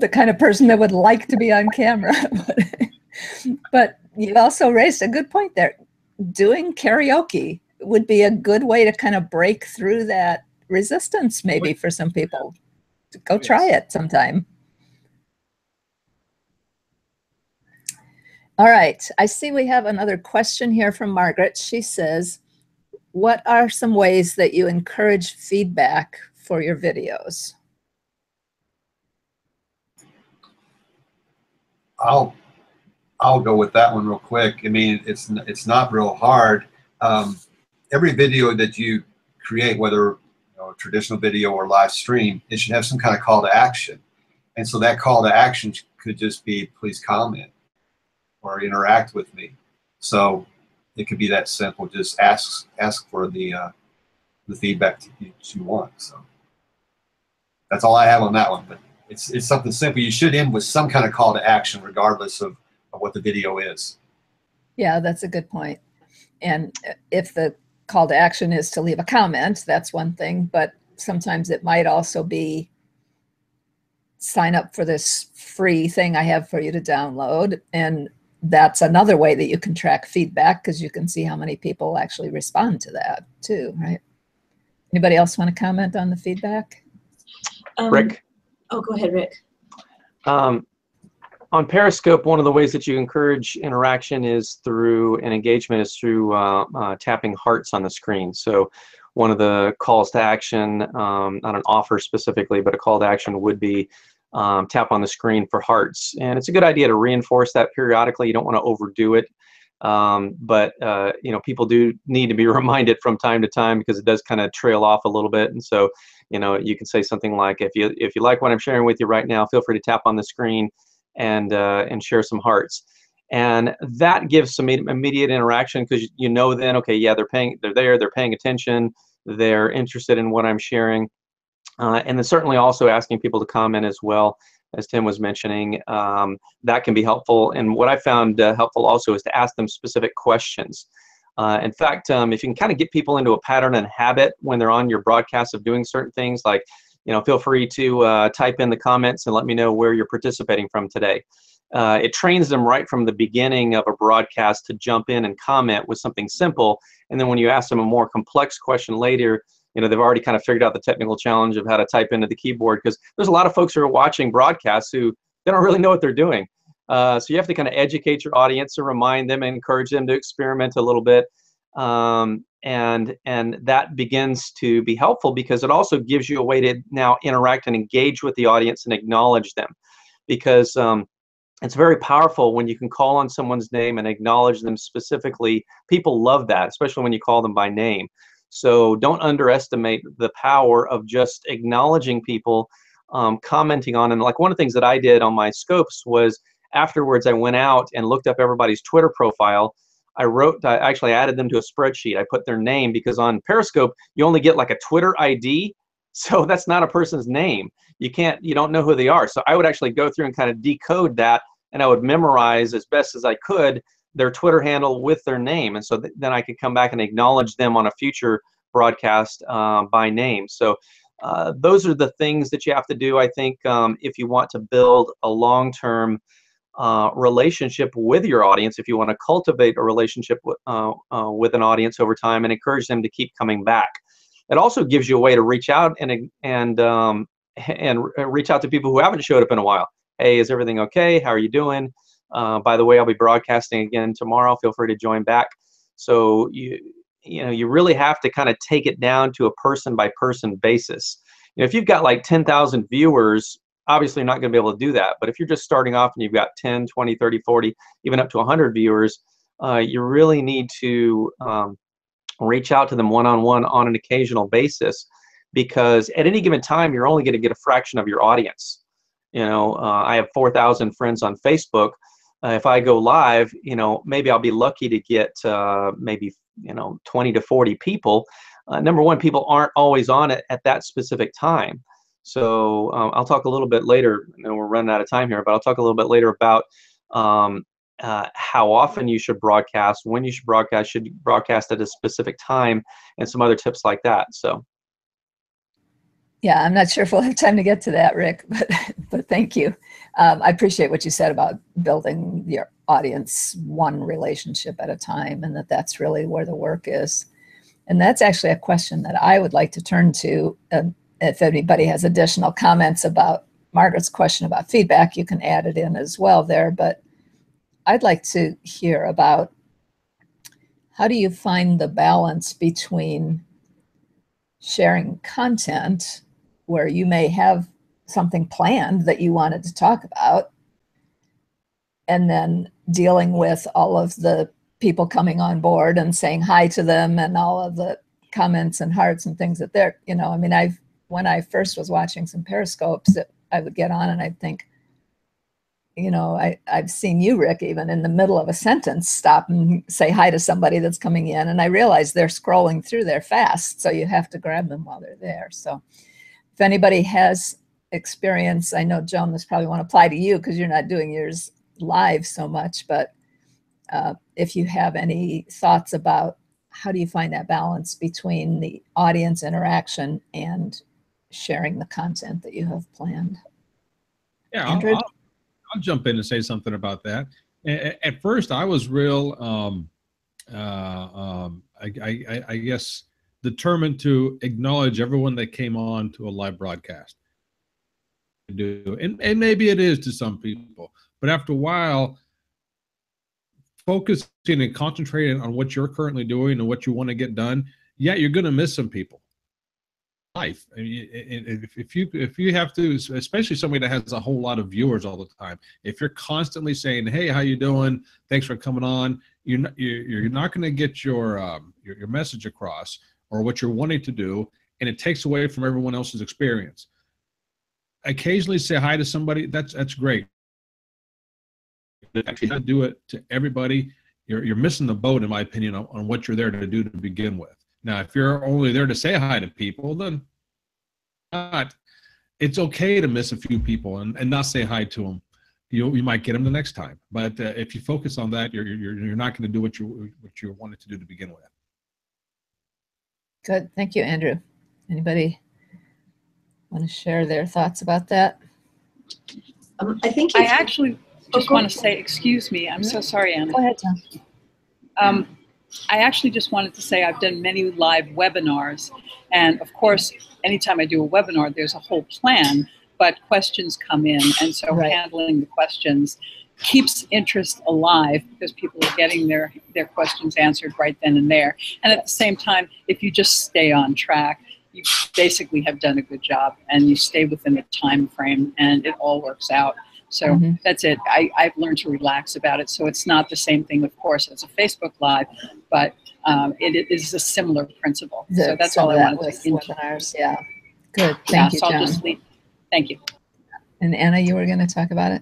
[SPEAKER 1] the kind of person that would like to be on camera. But you also raised a good point there. Doing karaoke would be a good way to kind of break through that resistance, maybe, for some people. Go try it sometime. All right. I see we have another question here from Margaret. She says, what are some ways that you encourage feedback for your videos?
[SPEAKER 6] I'll go with that one real quick. I mean, it's not real hard. Every video that you create, whether a traditional video or live stream, it should have some kind of call to action. And so that call to action could just be, please comment or interact with me. So it could be that simple. Just ask for the feedback that you want. So that's all I have on that one. But it's something simple. You should end with some kind of call to action, regardless of what the video is.
[SPEAKER 1] Yeah, that's a good point. And if the call to action is to leave a comment, that's one thing, but sometimes it might also be sign up for this free thing I have for you to download. And that's another way that you can track feedback, because you can see how many people actually respond to that too, right? Anybody else want to comment on the feedback?
[SPEAKER 5] Rick?
[SPEAKER 3] Oh, go ahead, Rick.
[SPEAKER 5] On Periscope, one of the ways that you encourage interaction is through, and engagement is through tapping hearts on the screen. So one of the calls to action, not an offer specifically, but a call to action would be tap on the screen for hearts. And it's a good idea to reinforce that periodically. You don't want to overdo it. But you know, people do need to be reminded from time to time, because it does kind of trail off a little bit. And so, you know, you can say something like, if you like what I'm sharing with you right now, feel free to tap on the screen and share some hearts. And that gives some immediate interaction, because you know then, okay, yeah, they're paying attention, they're interested in what I'm sharing. And then certainly also asking people to comment as well, as Tim was mentioning. That can be helpful. And what I found helpful also is to ask them specific questions. In fact, if you can kind of get people into a pattern and habit when they're on your broadcast of doing certain things, like, you know, feel free to type in the comments and let me know where you're participating from today. It trains them right from the beginning of a broadcast to jump in and comment with something simple. And then when you ask them a more complex question later, you know, they've already kind of figured out the technical challenge of how to type into the keyboard, because there's a lot of folks who are watching broadcasts who they don't really know what they're doing. So you have to kind of educate your audience and remind them and encourage them to experiment a little bit. And that begins to be helpful, because it also gives you a way to now interact and engage with the audience and acknowledge them. Because it's very powerful when you can call on someone's name and acknowledge them specifically. People love that, especially when you call them by name. So don't underestimate the power of just acknowledging people, commenting on. And like one of the things that I did on my scopes was, afterwards I went out and looked up everybody's Twitter profile. I actually added them to a spreadsheet. I put their name, because on Periscope you only get like a Twitter ID, so that's not a person's name. You don't know who they are. So I would actually go through and kind of decode that, and I would memorize as best as I could their Twitter handle with their name, and so then I could come back and acknowledge them on a future broadcast by name. So those are the things that you have to do, I think, if you want to build a long-term relationship with your audience, if you want to cultivate a relationship with an audience over time and encourage them to keep coming back. It also gives you a way to reach out and reach out to people who haven't showed up in a while. Hey, is everything okay? How are you doing? By the way, I'll be broadcasting again tomorrow. Feel free to join back. So you really have to kind of take it down to a person by person basis. You know, if you've got like 10,000 viewers, obviously you're not going to be able to do that. But if you're just starting off and you've got 10, 20, 30, 40, even up to 100 viewers, you really need to reach out to them one-on-one on an occasional basis, because at any given time you're only going to get a fraction of your audience. You know, I have 4,000 friends on Facebook. If I go live, you know, maybe I'll be lucky to get maybe, you know, 20 to 40 people. Number one, people aren't always on it at that specific time. So I'll talk a little bit later, and we're running out of time here, but I'll talk a little bit later about how often you should broadcast, when you should broadcast at a specific time, and some other tips like that. So.
[SPEAKER 1] Yeah, I'm not sure if we'll have time to get to that, Rick, but thank you. I appreciate what you said about building your audience one relationship at a time, and that's really where the work is. And that's actually a question that I would like to turn to. If anybody has additional comments about Margaret's question about feedback, you can add it in as well there. But I'd like to hear about, how do you find the balance between sharing content where you may have something planned that you wanted to talk about, and then dealing with all of the people coming on board and saying hi to them and all of the comments and hearts and things that they're, you know, I mean, when I first was watching some Periscopes, I would get on and I'd think, you know, I've seen you, Rick, even in the middle of a sentence, stop and say hi to somebody that's coming in. And I realize they're scrolling through there fast, so you have to grab them while they're there. So if anybody has experience, I know, Joan, this probably won't apply to you because you're not doing yours live so much, but if you have any thoughts about how do you find that balance between the audience interaction and sharing the content that you have planned.
[SPEAKER 2] Yeah,
[SPEAKER 1] Andrew?
[SPEAKER 2] I'll jump in and say something about that. At first, I was real, I guess, determined to acknowledge everyone that came on to a live broadcast. And maybe it is to some people, but after a while, focusing and concentrating on what you're currently doing and what you want to get done, yeah, you're going to miss some people. Life. I mean, if you have to, especially somebody that has a whole lot of viewers all the time, if you're constantly saying, "Hey, how you doing? Thanks for coming on," you're not going to get your message across or what you're wanting to do, and it takes away from everyone else's experience. Occasionally, say hi to somebody. That's great. But actually, do it to everybody. You're missing the boat, in my opinion, on what you're there to do to begin with. Now, if you're only there to say hi to people, then it's okay to miss a few people and not say hi to them. You might get them the next time. But if you focus on that, you're not going to do what you wanted to do to begin with.
[SPEAKER 1] Good. Thank you, Andrew. Anybody want to share their thoughts about that?
[SPEAKER 3] I think
[SPEAKER 4] I actually just want to say, excuse me, I'm so sorry, Anna.
[SPEAKER 1] Go ahead, Tom.
[SPEAKER 4] I actually just wanted to say I've done many live webinars, and of course, anytime I do a webinar, there's a whole plan, but questions come in, and so handling the questions keeps interest alive because people are getting their questions answered right then and there. And at the same time, if you just stay on track, you basically have done a good job, and you stay within the time frame, and it all works out. So that's it. I've learned to relax about it. So it's not the same thing, of course, as a Facebook Live, but it is a similar principle. So that's all I wanted to
[SPEAKER 1] webinars. Yeah. Good. Thank you,
[SPEAKER 4] so
[SPEAKER 1] John.
[SPEAKER 4] I'll just leave. Thank you.
[SPEAKER 1] And Anna, you were going to talk about it?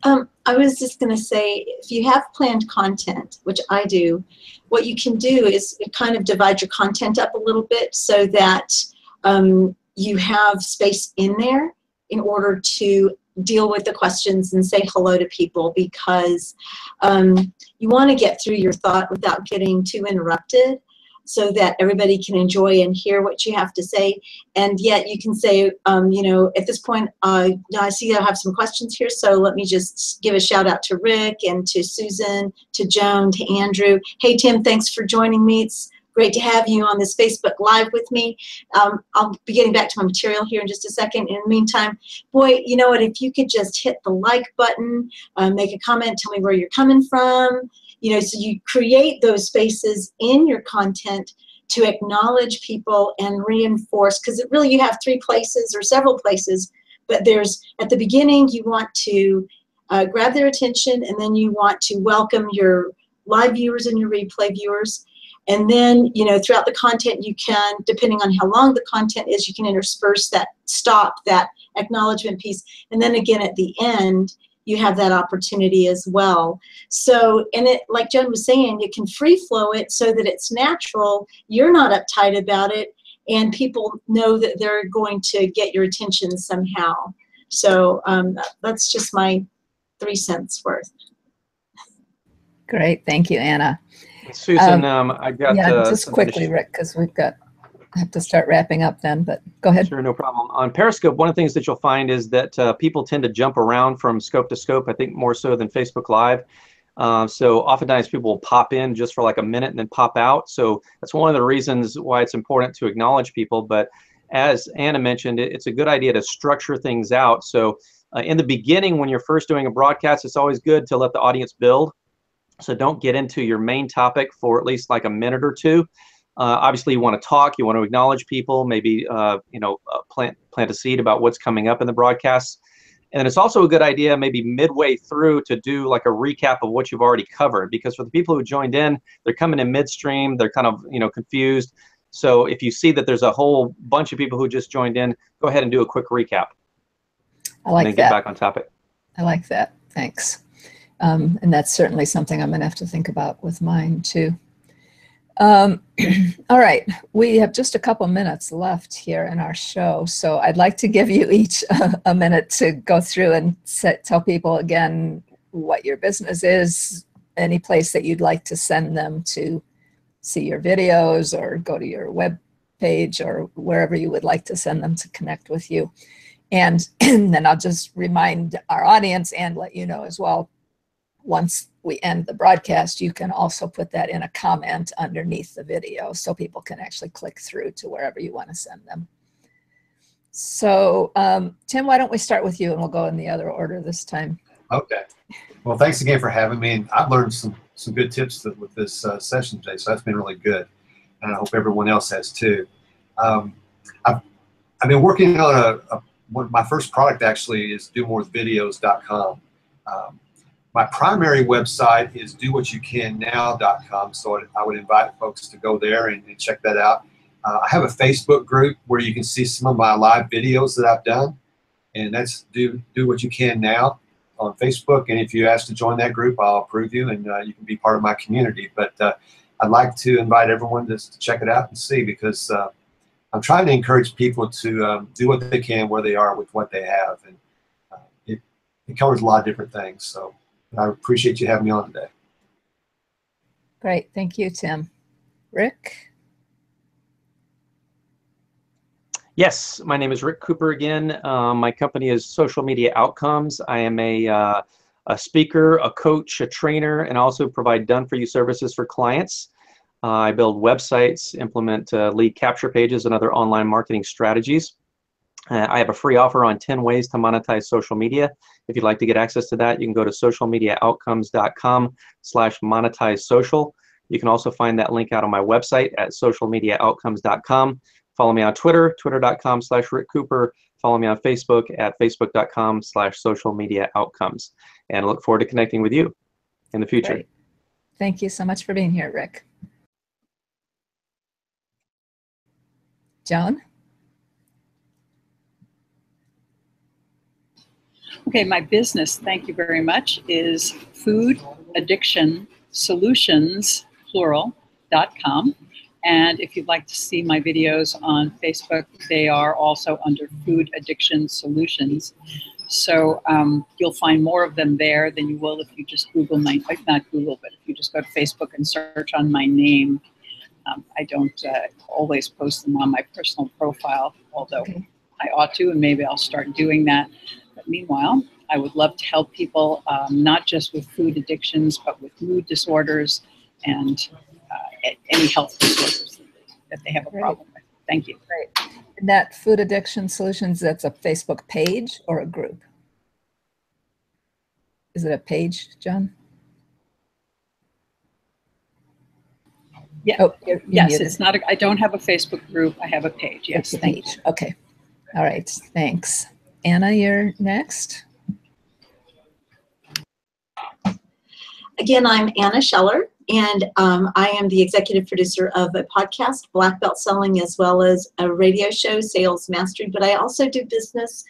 [SPEAKER 3] I was just going to say, if you have planned content, which I do, what you can do is kind of divide your content up a little bit so that you have space in there in order to deal with the questions and say hello to people, because you want to get through your thought without getting too interrupted so that everybody can enjoy and hear what you have to say. And yet you can say, you know, at this point, I see I have some questions here, so let me just give a shout out to Rick and to Susan, to Joan, to Andrew. Hey, Tim, thanks for joining me. It's great to have you on this Facebook Live with me. I'll be getting back to my material here in just a second. In the meantime, boy, you know what, if you could just hit the like button, make a comment, tell me where you're coming from, you know, so you create those spaces in your content to acknowledge people and reinforce, because really you have three places or several places, but there's, at the beginning, you want to grab their attention, and then you want to welcome your live viewers and your replay viewers. And then, you know, throughout the content, you can, depending on how long the content is, you can intersperse that stop, that acknowledgement piece. And then again, at the end, you have that opportunity as well. So, and it, like Joan was saying, you can free flow it so that it's natural. You're not uptight about it, and people know that they're going to get your attention somehow. So that's just my 3 cents worth.
[SPEAKER 1] Great. Thank you, Anna.
[SPEAKER 5] Susan, I got
[SPEAKER 1] just quickly, Rick, because I have to start wrapping up then, but go ahead.
[SPEAKER 5] Sure, no problem. On Periscope, one of the things that you'll find is that people tend to jump around from scope to scope, I think more so than Facebook Live. So oftentimes people will pop in just for like a minute and then pop out. So that's one of the reasons why it's important to acknowledge people. But as Anna mentioned, it's a good idea to structure things out. So in the beginning, when you're first doing a broadcast, it's always good to let the audience build. So don't get into your main topic for at least like a minute or two. Obviously, you want to talk, you want to acknowledge people, maybe you know, plant a seed about what's coming up in the broadcast. And it's also a good idea maybe midway through to do like a recap of what you've already covered, because for the people who joined in, they're coming in midstream, they're kind of, you know, confused. So if you see that there's a whole bunch of people who just joined in, go ahead and do a quick recap.
[SPEAKER 1] I like that.
[SPEAKER 5] And then get back on topic.
[SPEAKER 1] I like that. Thanks. And that's certainly something I'm going to have to think about with mine too. All right, we have just a couple minutes left here in our show, so I'd like to give you each a minute to go through and tell people again what your business is, any place that you'd like to send them to see your videos or go to your web page or wherever you would like to send them to connect with you. And then I'll just remind our audience and let you know as well, once we end the broadcast, you can also put that in a comment underneath the video so people can actually click through to wherever you want to send them. So Tim, why don't we start with you and we'll go in the other order this time.
[SPEAKER 6] Okay. Well, thanks again for having me. And I've learned some good tips with this session today, so that's been really good. And I hope everyone else has too. I've been working on my first product actually is domorewithvideos.com. My primary website is dowhatyoucannow.com, so I would invite folks to go there and check that out. I have a Facebook group where you can see some of my live videos that I've done, and that's Do What You Can Now on Facebook. And if you ask to join that group, I'll approve you, and you can be part of my community. But I'd like to invite everyone to check it out and see, because I'm trying to encourage people to do what they can where they are with what they have, and it covers a lot of different things. So I appreciate you having me on today.
[SPEAKER 1] Great, thank you, Tim. Rick?
[SPEAKER 5] Yes, my name is Rick Cooper again. My company is Social Media Outcomes. I am a speaker, a coach, a trainer, and also provide done-for-you services for clients. I build websites, implement lead capture pages, and other online marketing strategies. I have a free offer on 10 ways to monetize social media. If you'd like to get access to that, you can go to socialmediaoutcomes.com/monetize-social. You can also find that link out on my website at socialmediaoutcomes.com. Follow me on Twitter, twitter.com/Rick Cooper. Follow me on Facebook at facebook.com/socialmediaoutcomes. And I look forward to connecting with you in the future.
[SPEAKER 1] Great. Thank you so much for being here, Rick. Joan?
[SPEAKER 4] Okay, my business, thank you very much, is Food Addiction Solutions, plural.com. And if you'd like to see my videos on Facebook, they are also under Food Addiction Solutions. So you'll find more of them there than you will if you just Google not Google, but if you just go to Facebook and search on my name. I don't always post them on my personal profile, although I ought to, and maybe I'll start doing that. But meanwhile, I would love to help people, not just with food addictions, but with mood disorders and any health disorders that they have a problem with. Thank you.
[SPEAKER 1] Great. And that Food Addiction Solutions, that's a Facebook page or a group? Is it a page, John?
[SPEAKER 4] Yeah.
[SPEAKER 1] Oh,
[SPEAKER 4] yes, it's not. I don't have a Facebook group. I have a page. Yes, thank you.
[SPEAKER 1] Okay. All right. Thanks. Anna, you're next.
[SPEAKER 3] Again, I'm Anna Scheller, and I am the executive producer of a podcast, Black Belt Selling, as well as a radio show, Sales Mastery. But I also do business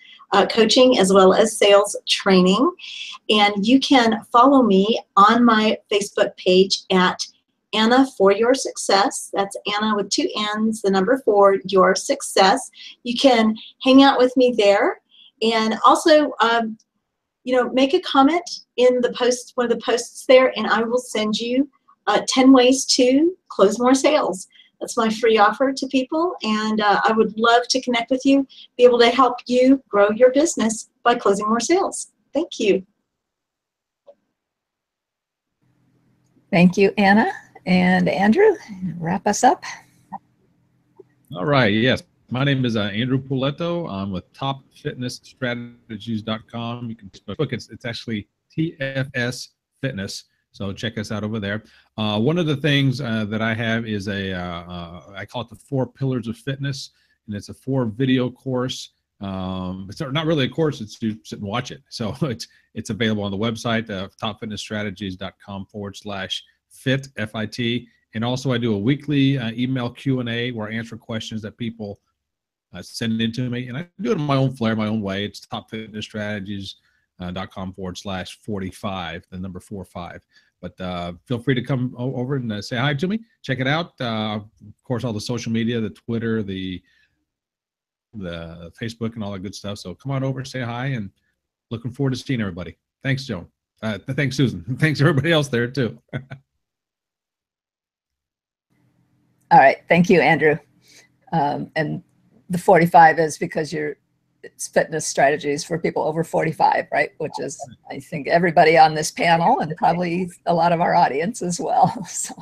[SPEAKER 3] coaching as well as sales training. And you can follow me on my Facebook page at Anna for Your Success. That's Anna with 2 N's, the number 4, Your Success. You can hang out with me there, and also, make a comment in the post, one of the posts there, and I will send you 10 ways to close more sales. That's my free offer to people, and I would love to connect with you, be able to help you grow your business by closing more sales. Thank you.
[SPEAKER 1] Thank you, Anna. And Andrew, wrap us up.
[SPEAKER 2] All right. Yes. My name is Andrew Puletto. I'm with topfitnessstrategies.com. You can look, it's actually TFS Fitness. So check us out over there. One of the things that I have is I call it the 4 Pillars of Fitness, and it's a 4-video course. It's not really a course, it's you sit and watch it. So it's available on the website, topfitnessstrategies.com/fit, FIT. And also I do a weekly email Q&A where I answer questions that people send in to me. And I do it in my own flair, my own way. It's topfitnessstrategies.com/45, the number 45. But feel free to come over and say hi to me. Check it out. Of course, all the social media, the Twitter, the Facebook, and all that good stuff. So come on over, say hi, and looking forward to seeing everybody. Thanks, Joan. Thanks, Susan. Thanks everybody else there too.
[SPEAKER 1] All right, thank you, Andrew. And the 45 is because it's fitness strategies for people over 45, right? Which is, I think, everybody on this panel and probably a lot of our audience as well. So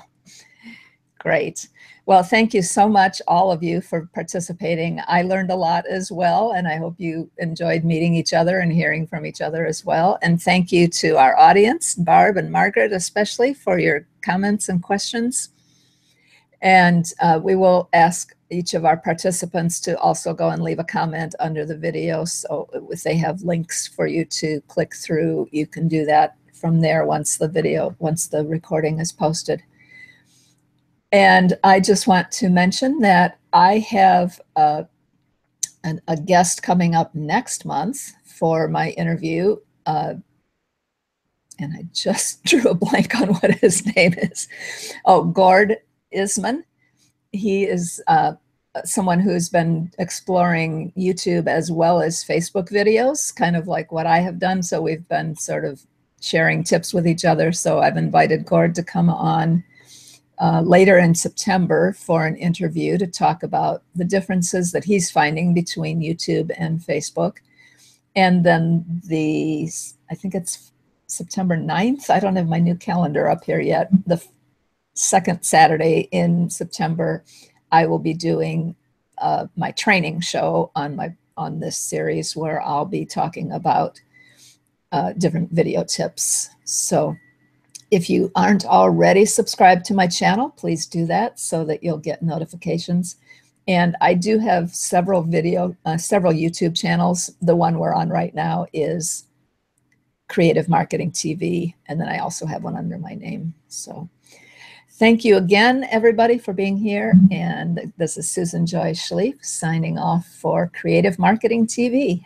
[SPEAKER 1] great. Well, thank you so much, all of you, for participating. I learned a lot as well, and I hope you enjoyed meeting each other and hearing from each other as well. And thank you to our audience, Barb and Margaret especially, for your comments and questions. And we will ask each of our participants to also go and leave a comment under the video. So if they have links for you to click through, you can do that from there once the recording is posted. And I just want to mention that I have a guest coming up next month for my interview. And I just drew a blank on what his name is. Oh, Gord Isman. He is someone who's been exploring YouTube as well as Facebook videos, kind of like what I have done. So we've been sort of sharing tips with each other. So I've invited Gord to come on later in September for an interview to talk about the differences that he's finding between YouTube and Facebook. And then I think it's September 9th. I don't have my new calendar up here yet. The second Saturday in September, I will be doing my training show on this series where I'll be talking about different video tips. So if you aren't already subscribed to my channel, please do that so that you'll get notifications. And I do have several YouTube channels. The one we're on right now is Creative Marketing TV, and then I also have one under my name. So thank you again, everybody, for being here. And this is Susan Joy Schlief signing off for Creative Marketing TV.